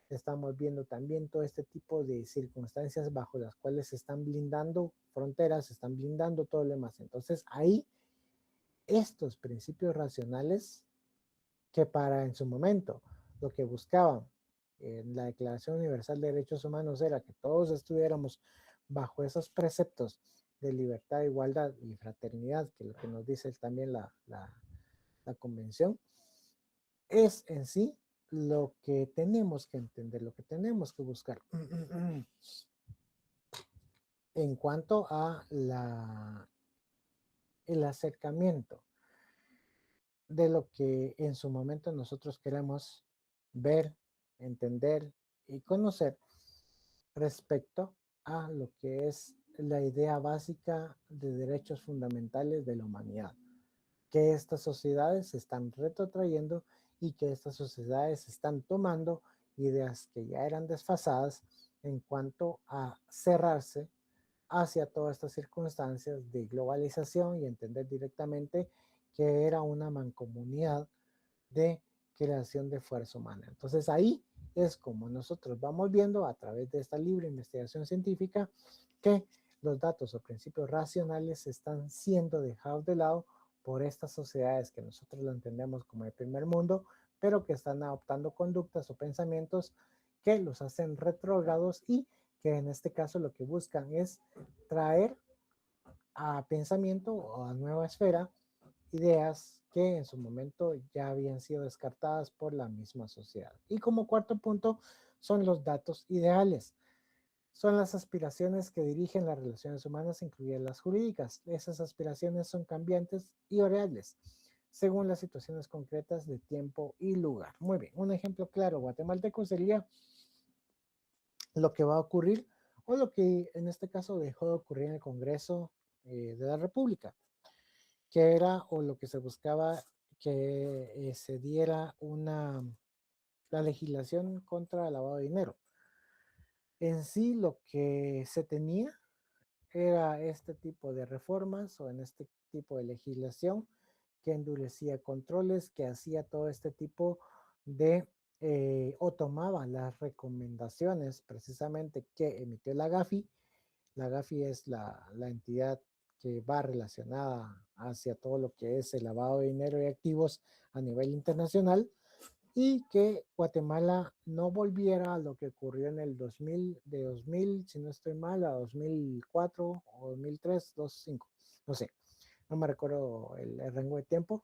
estamos viendo también todo este tipo de circunstancias bajo las cuales se están blindando fronteras, se están blindando todo lo demás. Entonces ahí estos principios racionales que para en su momento lo que buscaban en la Declaración Universal de Derechos Humanos era que todos estuviéramos bajo esos preceptos de libertad, igualdad y fraternidad, que es lo que nos dice también la convención, es en sí lo que tenemos que entender, lo que tenemos que buscar en cuanto a el acercamiento de lo que en su momento nosotros queremos ver, entender y conocer respecto a lo que es la idea básica de derechos fundamentales de la humanidad, que estas sociedades se están retrotrayendo y que estas sociedades están tomando ideas que ya eran desfasadas en cuanto a cerrarse hacia todas estas circunstancias de globalización y entender directamente que era una mancomunidad de creación de fuerza humana. Entonces ahí es como nosotros vamos viendo a través de esta libre investigación científica que los datos o principios racionales están siendo dejados de lado por estas sociedades que nosotros lo entendemos como el primer mundo, pero que están adoptando conductas o pensamientos que los hacen retrógrados y que en este caso lo que buscan es traer a pensamiento o a nueva esfera ideas que en su momento ya habían sido descartadas por la misma sociedad. Y como cuarto punto son los datos ideales. Son las aspiraciones que dirigen las relaciones humanas, incluidas las jurídicas. Esas aspiraciones son cambiantes y variables según las situaciones concretas de tiempo y lugar. Muy bien, un ejemplo claro guatemalteco sería lo que va a ocurrir o lo que en este caso dejó de ocurrir en el Congreso de la República, que era o lo que se buscaba que se diera la legislación contra el lavado de dinero. En sí lo que se tenía era este tipo de reformas o en este tipo de legislación que endurecía controles, que hacía todo este tipo de, o tomaba las recomendaciones precisamente que emitió la GAFI. La GAFI es la entidad que va relacionada hacia todo lo que es el lavado de dinero y activos a nivel internacional y que Guatemala no volviera a lo que ocurrió en el 2000, de 2000, si no estoy mal, a 2004 o 2003, 2005, no sé, no me recuerdo el rango de tiempo,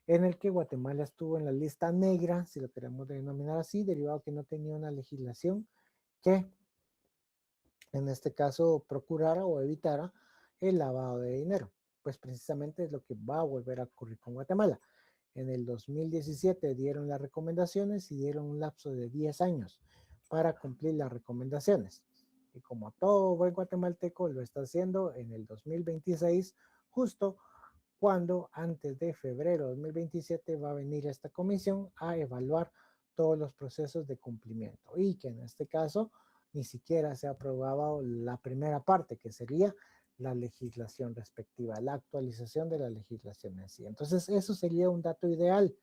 en el que Guatemala estuvo en la lista negra, si lo queremos denominar así, derivado que no tenía una legislación que en este caso procurara o evitara el lavado de dinero. Pues precisamente es lo que va a volver a ocurrir con Guatemala. En el 2017 dieron las recomendaciones y dieron un lapso de 10 años para cumplir las recomendaciones. Y como todo buen guatemalteco lo está haciendo en el 2026, justo cuando antes de febrero de 2027 va a venir esta comisión a evaluar todos los procesos de cumplimiento y que en este caso ni siquiera se ha aprobado la primera parte, que sería la legislación respectiva, la actualización de la legislación en sí. Entonces, eso sería un dato ideal,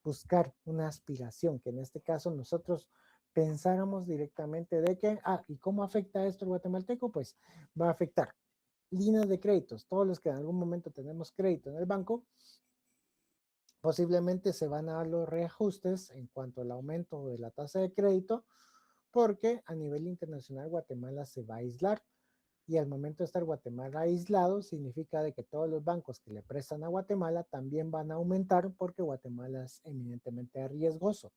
buscar una aspiración, que en este caso nosotros pensáramos directamente de que, ¿y cómo afecta esto al guatemalteco? Pues va a afectar líneas de créditos, todos los que en algún momento tenemos crédito en el banco, posiblemente se van a dar los reajustes en cuanto al aumento de la tasa de crédito, porque a nivel internacional Guatemala se va a aislar y al momento de estar Guatemala aislado significa de que todos los bancos que le prestan a Guatemala también van a aumentar porque Guatemala es eminentemente riesgoso.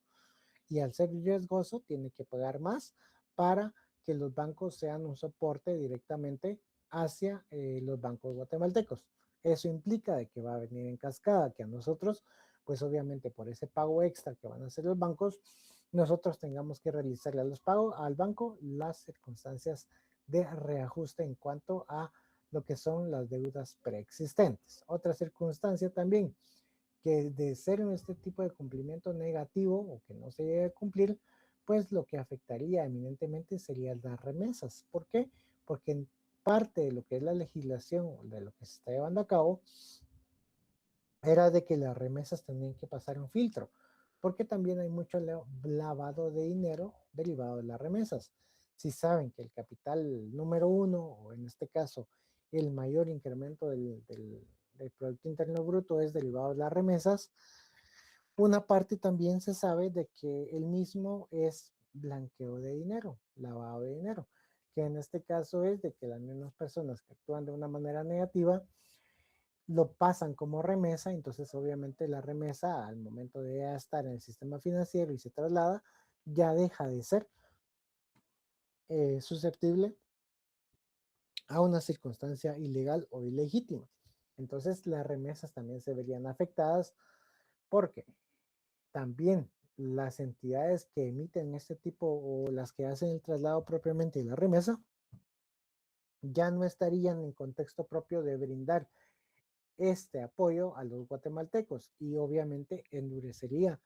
y al ser riesgoso tiene que pagar más para que los bancos sean un soporte directamente hacia los bancos guatemaltecos. Eso implica de que va a venir en cascada, que a nosotros, pues obviamente por ese pago extra que van a hacer los bancos, nosotros tengamos que realizarle a los pagos al banco las circunstancias de reajuste en cuanto a lo que son las deudas preexistentes. Otra circunstancia también que de ser en este tipo de cumplimiento negativo o que no se llegue a cumplir, pues lo que afectaría eminentemente serían las remesas. ¿Por qué? Porque en parte de lo que es la legislación, de lo que se está llevando a cabo, era de que las remesas tenían que pasar un filtro, porque también hay mucho lavado de dinero derivado de las remesas. Si saben que el capital número uno, o en este caso el mayor incremento del Producto Interno Bruto es derivado de las remesas, una parte también se sabe de que el mismo es blanqueo de dinero, lavado de dinero, que en este caso es de que las mismas personas que actúan de una manera negativa lo pasan como remesa, entonces obviamente la remesa al momento de estar en el sistema financiero y se traslada, ya deja de ser susceptible a una circunstancia ilegal o ilegítima. Entonces las remesas también se verían afectadas porque también las entidades que emiten este tipo o las que hacen el traslado propiamente de la remesa ya no estarían en contexto propio de brindar este apoyo a los guatemaltecos y obviamente endurecería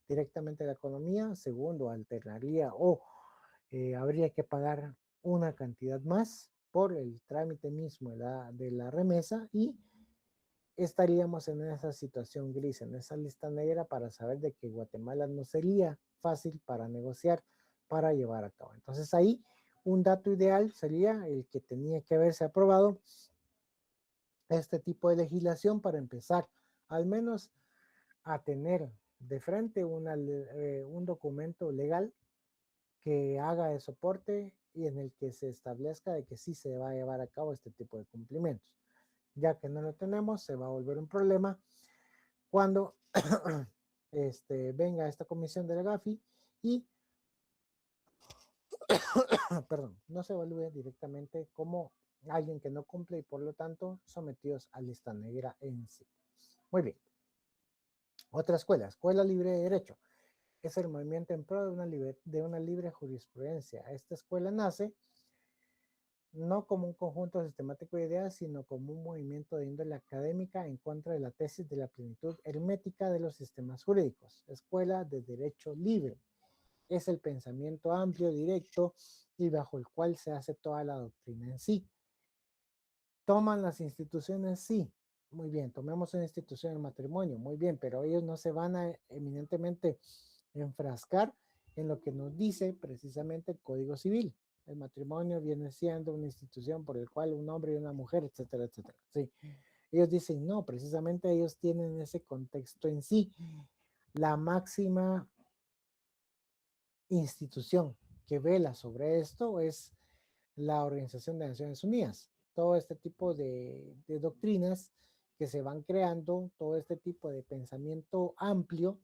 directamente la economía. Segundo, alternaría o habría que pagar una cantidad más por el trámite mismo de la remesa y estaríamos en esa situación gris, en esa lista negra para saber de que Guatemala no sería fácil para negociar, para llevar a cabo. Entonces ahí un dato ideal sería el que tenía que haberse aprobado este tipo de legislación para empezar al menos a tener de frente un documento legal que haga de soporte y en el que se establezca de que sí se va a llevar a cabo este tipo de cumplimientos. Ya que no lo tenemos, se va a volver un problema cuando venga esta comisión de la GAFI y, perdón, no se evalúe directamente como alguien que no cumple y por lo tanto sometidos a lista negra en sí. Muy bien. Otra escuela, Escuela Libre de Derecho. Es el movimiento en pro de una libre jurisprudencia. Esta escuela nace no como un conjunto sistemático de ideas, sino como un movimiento de índole académica en contra de la tesis de la plenitud hermética de los sistemas jurídicos. Escuela de Derecho Libre. Es el pensamiento amplio, directo y bajo el cual se hace toda la doctrina en sí. ¿Toman las instituciones? Sí. Muy bien, tomemos una institución del matrimonio, muy bien, pero ellos no se van a eminentemente enfrascar en lo que nos dice precisamente el Código Civil. El matrimonio viene siendo una institución por el cual un hombre y una mujer, etcétera, etcétera. Sí. Ellos dicen, no, precisamente ellos tienen ese contexto en sí. La máxima institución que vela sobre esto es la Organización de Naciones Unidas. Todo este tipo de doctrinas que se van creando, todo este tipo de pensamiento amplio,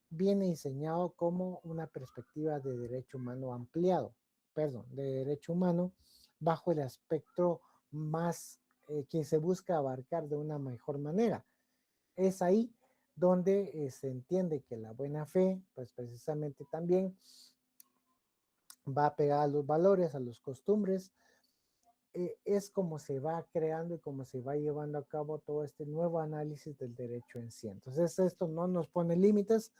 viene diseñado como una perspectiva de derecho humano ampliado, perdón, de derecho humano bajo el aspecto más que se busca abarcar de una mejor manera. Es ahí donde se entiende que la buena fe, pues precisamente también va a pegar a los valores, a los costumbres, es como se va creando y como se va llevando a cabo todo este nuevo análisis del derecho en sí. Entonces esto no nos pone límites,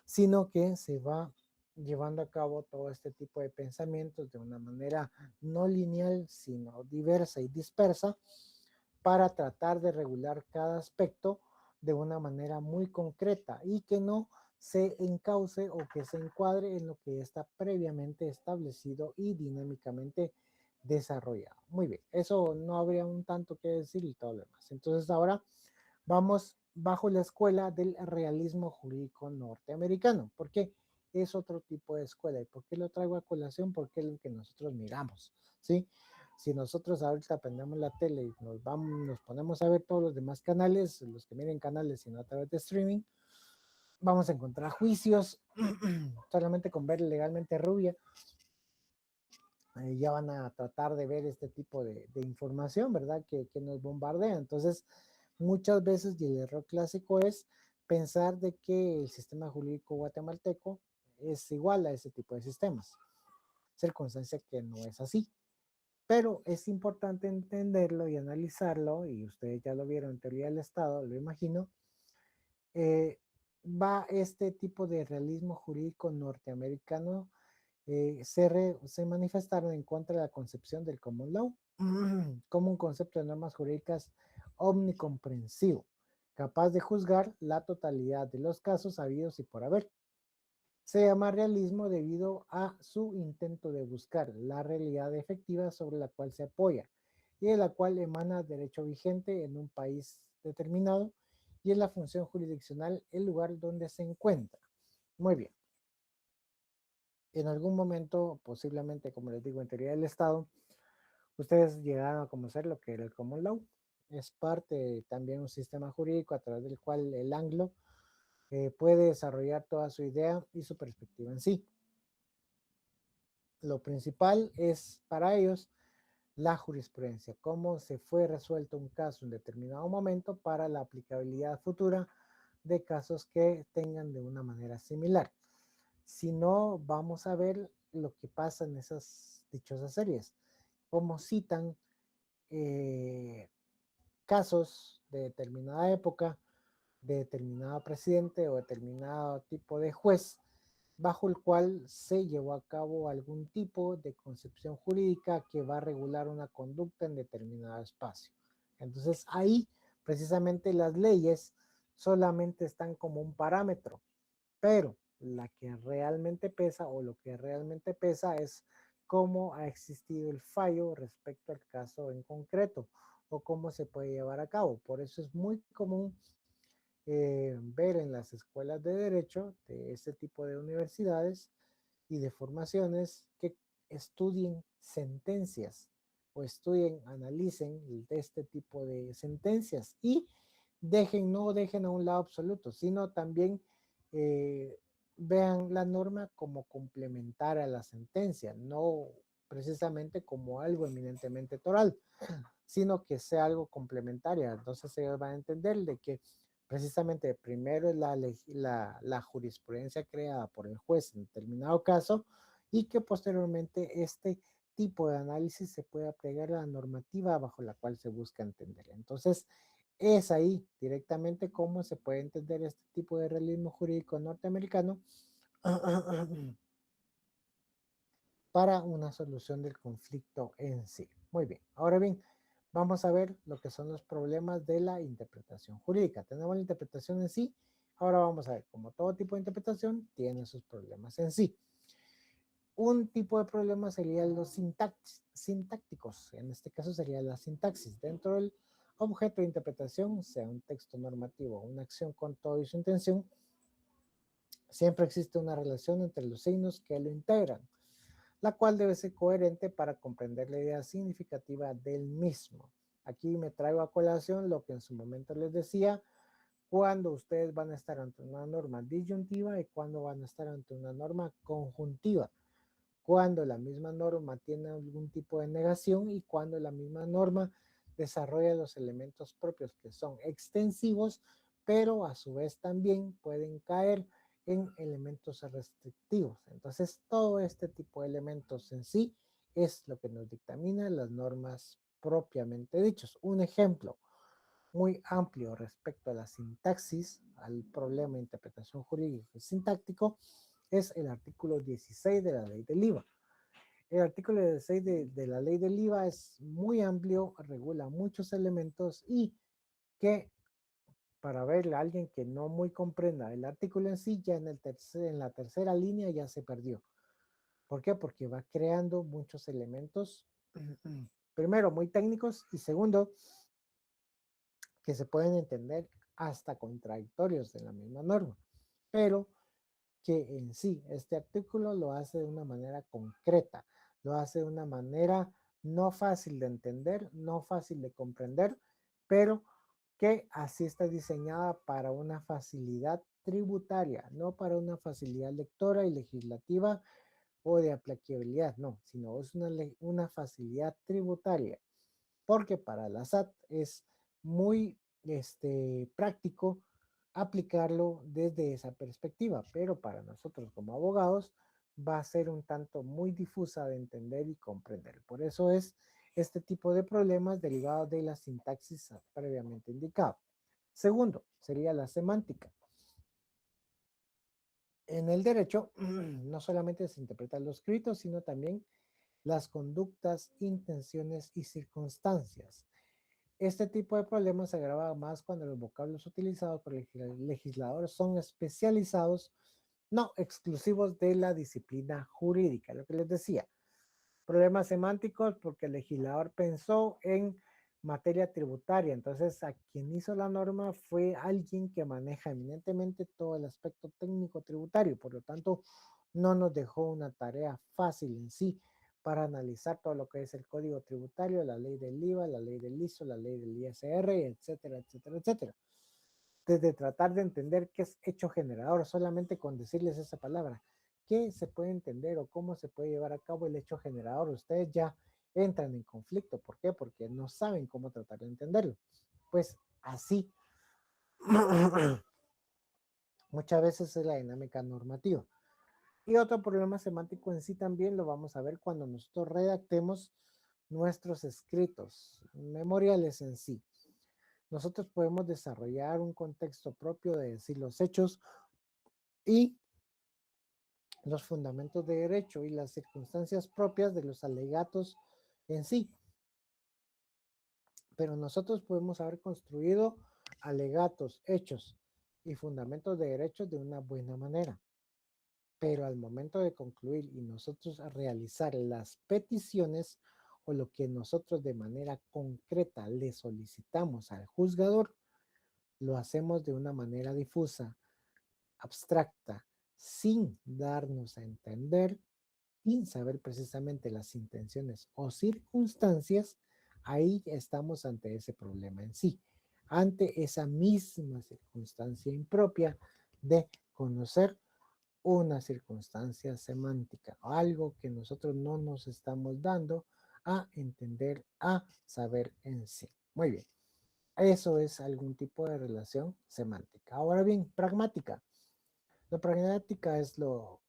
sino que se va llevando a cabo todo este tipo de pensamientos de una manera no lineal, sino diversa y dispersa para tratar de regular cada aspecto de una manera muy concreta y que no se encauce o que se encuadre en lo que está previamente establecido y dinámicamente desarrollado. Muy bien, eso no habría un tanto que decir y todo lo demás. Entonces ahora vamos bajo la escuela del realismo jurídico norteamericano. ¿Por qué? Es otro tipo de escuela. ¿Y por qué lo traigo a colación? Porque es lo que nosotros miramos, ¿sí? Si nosotros ahorita prendemos la tele y nos ponemos a ver todos los demás canales, los que miren canales, sino a través de streaming, vamos a encontrar juicios solamente con ver legalmente rubia. Ya van a tratar de ver este tipo de información, ¿verdad? Que nos bombardea. Entonces, muchas veces, y el error clásico es pensar de que el sistema jurídico guatemalteco es igual a ese tipo de sistemas. Circunstancia que no es así. Pero es importante entenderlo y analizarlo, y ustedes ya lo vieron en teoría del Estado, lo imagino. eh, Va este tipo de realismo jurídico norteamericano se manifestaron en contra de la concepción del common law como un concepto de normas jurídicas omnicomprensivo, capaz de juzgar la totalidad de los casos habidos y por haber. Se llama realismo debido a su intento de buscar la realidad efectiva sobre la cual se apoya y de la cual emana derecho vigente en un país determinado y en la función jurisdiccional el lugar donde se encuentra. Muy bien. En algún momento, posiblemente, como les digo, en teoría del Estado, ustedes llegaron a conocer lo que era el common law. Es parte también un sistema jurídico a través del cual el anglo puede desarrollar toda su idea y su perspectiva en sí. Lo principal es para ellos la jurisprudencia, cómo se fue resuelto un caso en determinado momento para la aplicabilidad futura de casos que tengan de una manera similar. Si no, vamos a ver lo que pasa en esas dichosas series, cómo citan eh, casos de determinada época, de determinado presidente o determinado tipo de juez, bajo el cual se llevó a cabo algún tipo de concepción jurídica que va a regular una conducta en determinado espacio. Entonces ahí precisamente las leyes solamente están como un parámetro, pero la que realmente pesa o lo que realmente pesa es cómo ha existido el fallo respecto al caso en concreto o cómo se puede llevar a cabo. Por eso es muy común ver en las escuelas de derecho de este tipo de universidades y de formaciones que estudien sentencias o estudien, analicen de este tipo de sentencias y no dejen a un lado absoluto, sino también eh, vean la norma como complementar a la sentencia, no precisamente como algo eminentemente toral, sino que sea algo complementario. Entonces ellos van a entender de que precisamente primero es la jurisprudencia creada por el juez en determinado caso y que posteriormente este tipo de análisis se puede aplicar a la normativa bajo la cual se busca entender. Entonces, es ahí directamente cómo se puede entender este tipo de realismo jurídico norteamericano para una solución del conflicto en sí. Muy bien, ahora bien, vamos a ver lo que son los problemas de la interpretación jurídica. Tenemos la interpretación en sí, ahora vamos a ver, como todo tipo de interpretación, tiene sus problemas en sí. Un tipo de problema sería los sintácticos, en este caso sería la sintaxis. Dentro del objeto de interpretación, sea un texto normativo o una acción con todo y su intención, siempre existe una relación entre los signos que lo integran, la cual debe ser coherente para comprender la idea significativa del mismo. Aquí me traigo a colación lo que en su momento les decía, cuando ustedes van a estar ante una norma disyuntiva y cuando van a estar ante una norma conjuntiva, cuando la misma norma tiene algún tipo de negación y cuando la misma norma desarrolla los elementos propios que son extensivos, pero a su vez también pueden caer en elementos restrictivos. Entonces, todo este tipo de elementos en sí es lo que nos dictamina las normas propiamente dichos. Un ejemplo muy amplio respecto a la sintaxis, al problema de interpretación jurídica y sintáctico, es el artículo 16 de la ley del IVA. El artículo 16 de la ley del IVA es muy amplio, regula muchos elementos y que para ver a alguien que no muy comprenda el artículo en sí, ya en la tercera línea ya se perdió. ¿Por qué? Porque va creando muchos elementos, primero, muy técnicos y segundo, que se pueden entender hasta contradictorios de la misma norma. Pero que en sí este artículo lo hace de una manera concreta, lo hace de una manera no fácil de entender, no fácil de comprender, pero que así está diseñada para una facilidad tributaria, no para una facilidad lectora y legislativa o de aplicabilidad, no, sino es una facilidad tributaria, porque para la SAT es muy práctico aplicarlo desde esa perspectiva, pero para nosotros como abogados va a ser un tanto muy difusa de entender y comprender. Por eso es este tipo de problemas derivados de la sintaxis previamente indicado. Segundo, sería la semántica. En el derecho, no solamente se interpretan los escritos, sino también las conductas, intenciones y circunstancias. Este tipo de problemas se agrava más cuando los vocablos utilizados por el legislador son especializados, no exclusivos de la disciplina jurídica. Lo que les decía, problemas semánticos porque el legislador pensó en materia tributaria. Entonces, a quien hizo la norma fue alguien que maneja eminentemente todo el aspecto técnico tributario. Por lo tanto, no nos dejó una tarea fácil en sí para analizar todo lo que es el código tributario, la ley del IVA, la ley del ISO, la ley del ISR, etcétera, etcétera, etcétera. Desde tratar de entender qué es hecho generador, solamente con decirles esa palabra, qué se puede entender o cómo se puede llevar a cabo el hecho generador, ustedes ya entran en conflicto. ¿Por qué? Porque no saben cómo tratar de entenderlo. Pues así, muchas veces es la dinámica normativa. Y otro problema semántico en sí también lo vamos a ver cuando nosotros redactemos nuestros escritos memoriales en sí. Nosotros podemos desarrollar un contexto propio de decir los hechos y los fundamentos de derecho y las circunstancias propias de los alegatos en sí. Pero nosotros podemos haber construido alegatos, hechos y fundamentos de derechos de una buena manera. Pero al momento de concluir y nosotros realizar las peticiones o lo que nosotros de manera concreta le solicitamos al juzgador, lo hacemos de una manera difusa, abstracta, sin darnos a entender, sin saber precisamente las intenciones o circunstancias. Ahí estamos ante ese problema en sí, ante esa misma circunstancia impropia de conocer una circunstancia semántica, algo que nosotros no nos estamos dando a entender, a saber en sí. Muy bien, eso es algún tipo de relación semántica. Ahora bien, pragmática. La pragmática es lo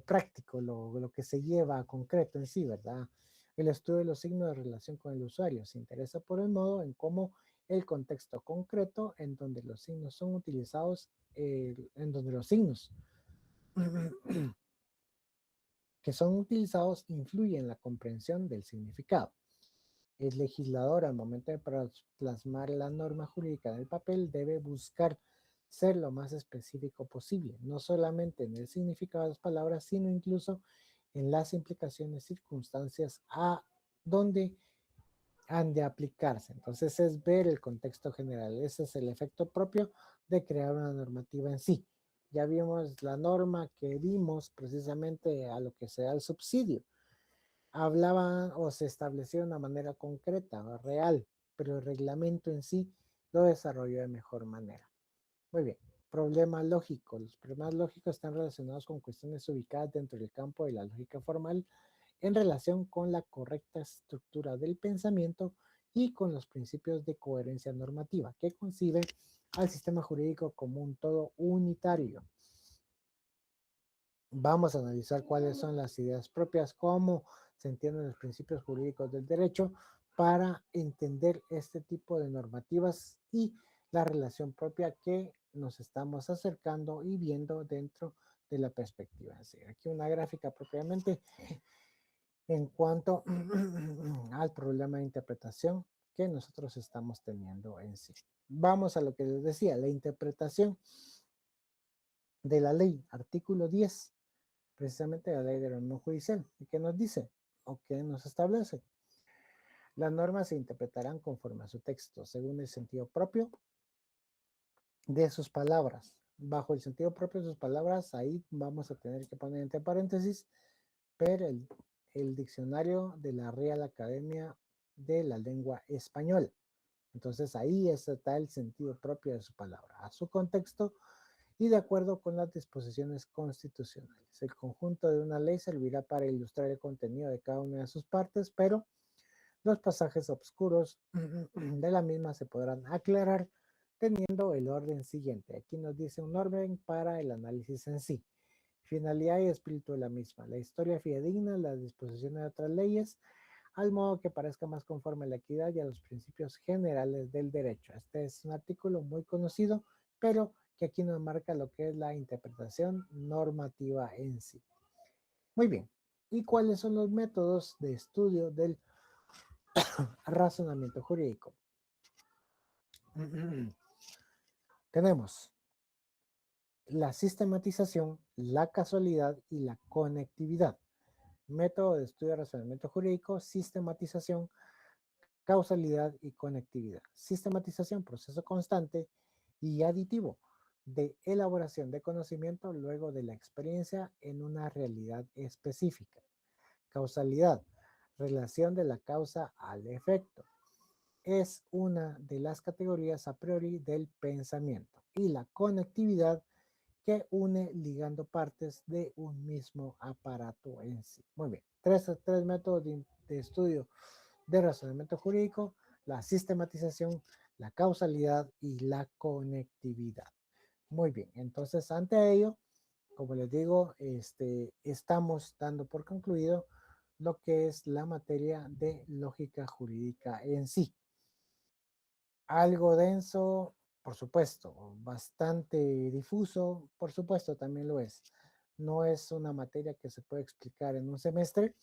práctico, lo que se lleva a concreto en sí, ¿verdad? El estudio de los signos de relación con el usuario se interesa por el modo en cómo el contexto concreto en donde los signos son utilizados, en donde los signos que son utilizados influyen en la comprensión del significado. El legislador, al momento de plasmar la norma jurídica en el papel, debe buscar ser lo más específico posible, no solamente en el significado de las palabras, sino incluso en las implicaciones, circunstancias a donde han de aplicarse. Entonces es ver el contexto general. Ese es el efecto propio de crear una normativa en sí. Ya vimos la norma que vimos precisamente a lo que se da el subsidio. Hablaba o se estableció de una manera concreta o real, pero el reglamento en sí lo desarrolló de mejor manera. Muy bien. Problema lógico. Los problemas lógicos están relacionados con cuestiones ubicadas dentro del campo de la lógica formal en relación con la correcta estructura del pensamiento y con los principios de coherencia normativa, que concibe al sistema jurídico como un todo unitario. Vamos a analizar cuáles son las ideas propias, cómo se entienden los principios jurídicos del derecho para entender este tipo de normativas y la relación propia que nos estamos acercando y viendo dentro de la perspectiva. Así, aquí una gráfica propiamente en cuanto al problema de interpretación que nosotros estamos teniendo en sí. Vamos a lo que les decía, la interpretación de la ley, artículo 10, precisamente la ley de la norma judicial. ¿Y qué nos dice? ¿O qué nos establece? Las normas se interpretarán conforme a su texto, según el sentido propio de sus palabras. Bajo el sentido propio de sus palabras, ahí vamos a tener que poner entre paréntesis, pero el diccionario de la Real Academia de la Lengua Española. Entonces ahí está el sentido propio de su palabra, a su contexto y de acuerdo con las disposiciones constitucionales. El conjunto de una ley servirá para ilustrar el contenido de cada una de sus partes, pero los pasajes oscuros de la misma se podrán aclarar teniendo el orden siguiente. Aquí nos dice un orden para el análisis en sí. Finalidad y espíritu de la misma. La historia fidedigna, las disposiciones de otras leyes, al modo que parezca más conforme a la equidad y a los principios generales del derecho. Este es un artículo muy conocido, pero que aquí nos marca lo que es la interpretación normativa en sí. Muy bien. ¿Y cuáles son los métodos de estudio del razonamiento jurídico? Tenemos la sistematización, la casualidad y la conectividad. Método de estudio de razonamiento jurídico, sistematización, causalidad y conectividad. Sistematización, proceso constante y aditivo de elaboración de conocimiento luego de la experiencia en una realidad específica. Causalidad, relación de la causa al efecto. Es una de las categorías a priori del pensamiento. Y la conectividad, que une ligando partes de un mismo aparato en sí. Muy bien, tres métodos de estudio de razonamiento jurídico: la sistematización, la causalidad y la conectividad. Muy bien, entonces ante ello, como les digo, estamos dando por concluido lo que es la materia de lógica jurídica en sí. Algo denso, por supuesto, bastante difuso, por supuesto, también lo es. No es una materia que se puede explicar en un semestre,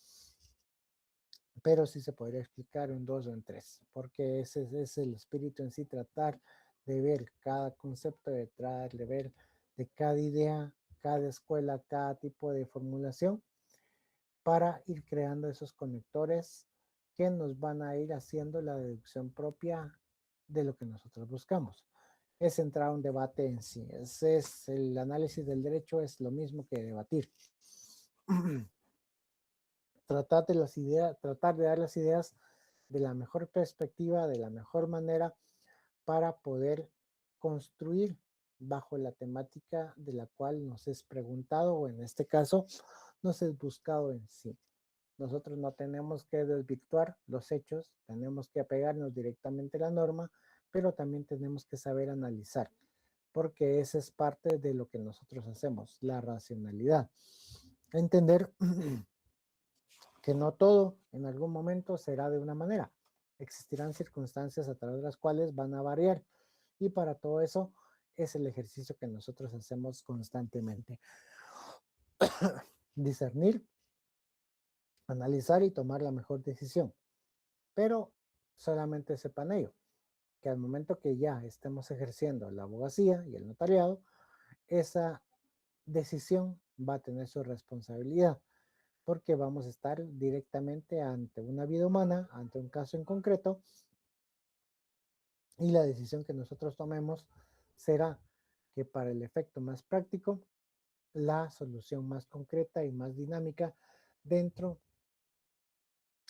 pero sí se podría explicar en 2 o en 3, porque ese es el espíritu en sí, tratar de ver cada concepto detrás, de ver de cada idea, cada escuela, cada tipo de formulación, para ir creando esos conectores que nos van a ir haciendo la deducción propia de lo que nosotros buscamos. Es entrar a un debate en sí. Es el análisis del derecho, es lo mismo que debatir. Tratar de las ideas, tratar de dar las ideas de la mejor perspectiva, de la mejor manera, para poder construir bajo la temática de la cual nos es preguntado, o en este caso nos es buscado en sí. Nosotros no tenemos que desvirtuar los hechos, tenemos que apegarnos directamente a la norma, pero también tenemos que saber analizar, porque esa es parte de lo que nosotros hacemos, la racionalidad. Entender que no todo en algún momento será de una manera. Existirán circunstancias a través de las cuales van a variar, y para todo eso es el ejercicio que nosotros hacemos constantemente. Discernir, analizar y tomar la mejor decisión. Pero solamente sepan ello, que al momento que ya estemos ejerciendo la abogacía y el notariado, esa decisión va a tener su responsabilidad, porque vamos a estar directamente ante una vida humana, ante un caso en concreto, y la decisión que nosotros tomemos será que para el efecto más práctico, la solución más concreta y más dinámica dentro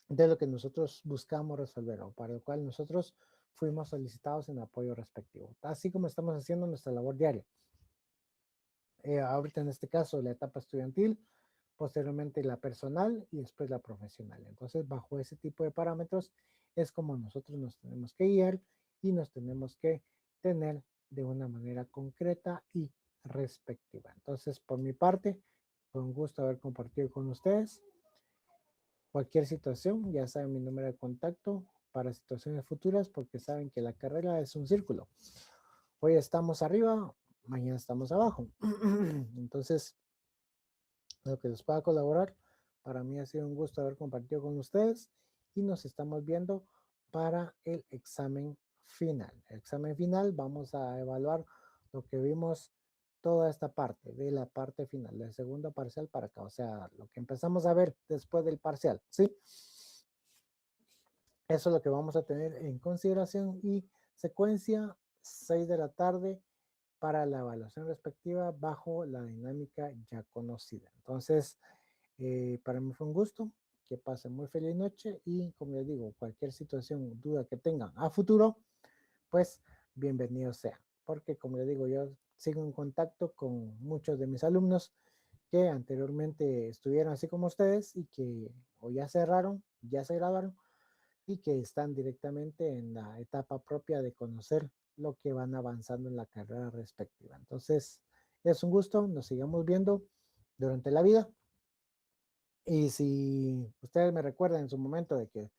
de lo que nosotros buscamos resolver, o para el cual nosotros fuimos solicitados en apoyo respectivo, así como estamos haciendo nuestra labor diaria. Ahorita en este caso la etapa estudiantil, posteriormente la personal y después la profesional. Entonces, bajo ese tipo de parámetros es como nosotros nos tenemos que guiar y nos tenemos que tener de una manera concreta y respectiva. Entonces, por mi parte, fue un gusto haber compartido con ustedes. Cualquier situación, ya saben mi número de contacto para situaciones futuras, porque saben que la carrera es un círculo. Hoy estamos arriba, mañana estamos abajo. Entonces, lo que les pueda colaborar, para mí ha sido un gusto haber compartido con ustedes, y nos estamos viendo para el examen final. El examen final vamos a evaluar lo que vimos, toda esta parte, de la parte final, del segundo parcial para acá, o sea, lo que empezamos a ver después del parcial, ¿sí? Eso es lo que vamos a tener en consideración, y secuencia 6 de la tarde para la evaluación respectiva bajo la dinámica ya conocida. Entonces, para mí fue un gusto, que pasen muy feliz noche, y como les digo, cualquier situación, duda que tengan a futuro, pues bienvenido sea, porque como les digo, yo sigo en contacto con muchos de mis alumnos que anteriormente estuvieron así como ustedes y que o ya cerraron, ya se graduaron y que están directamente en la etapa propia de conocer lo que van avanzando en la carrera respectiva. Entonces, es un gusto, nos sigamos viendo durante la vida. Y si ustedes me recuerdan en su momento de que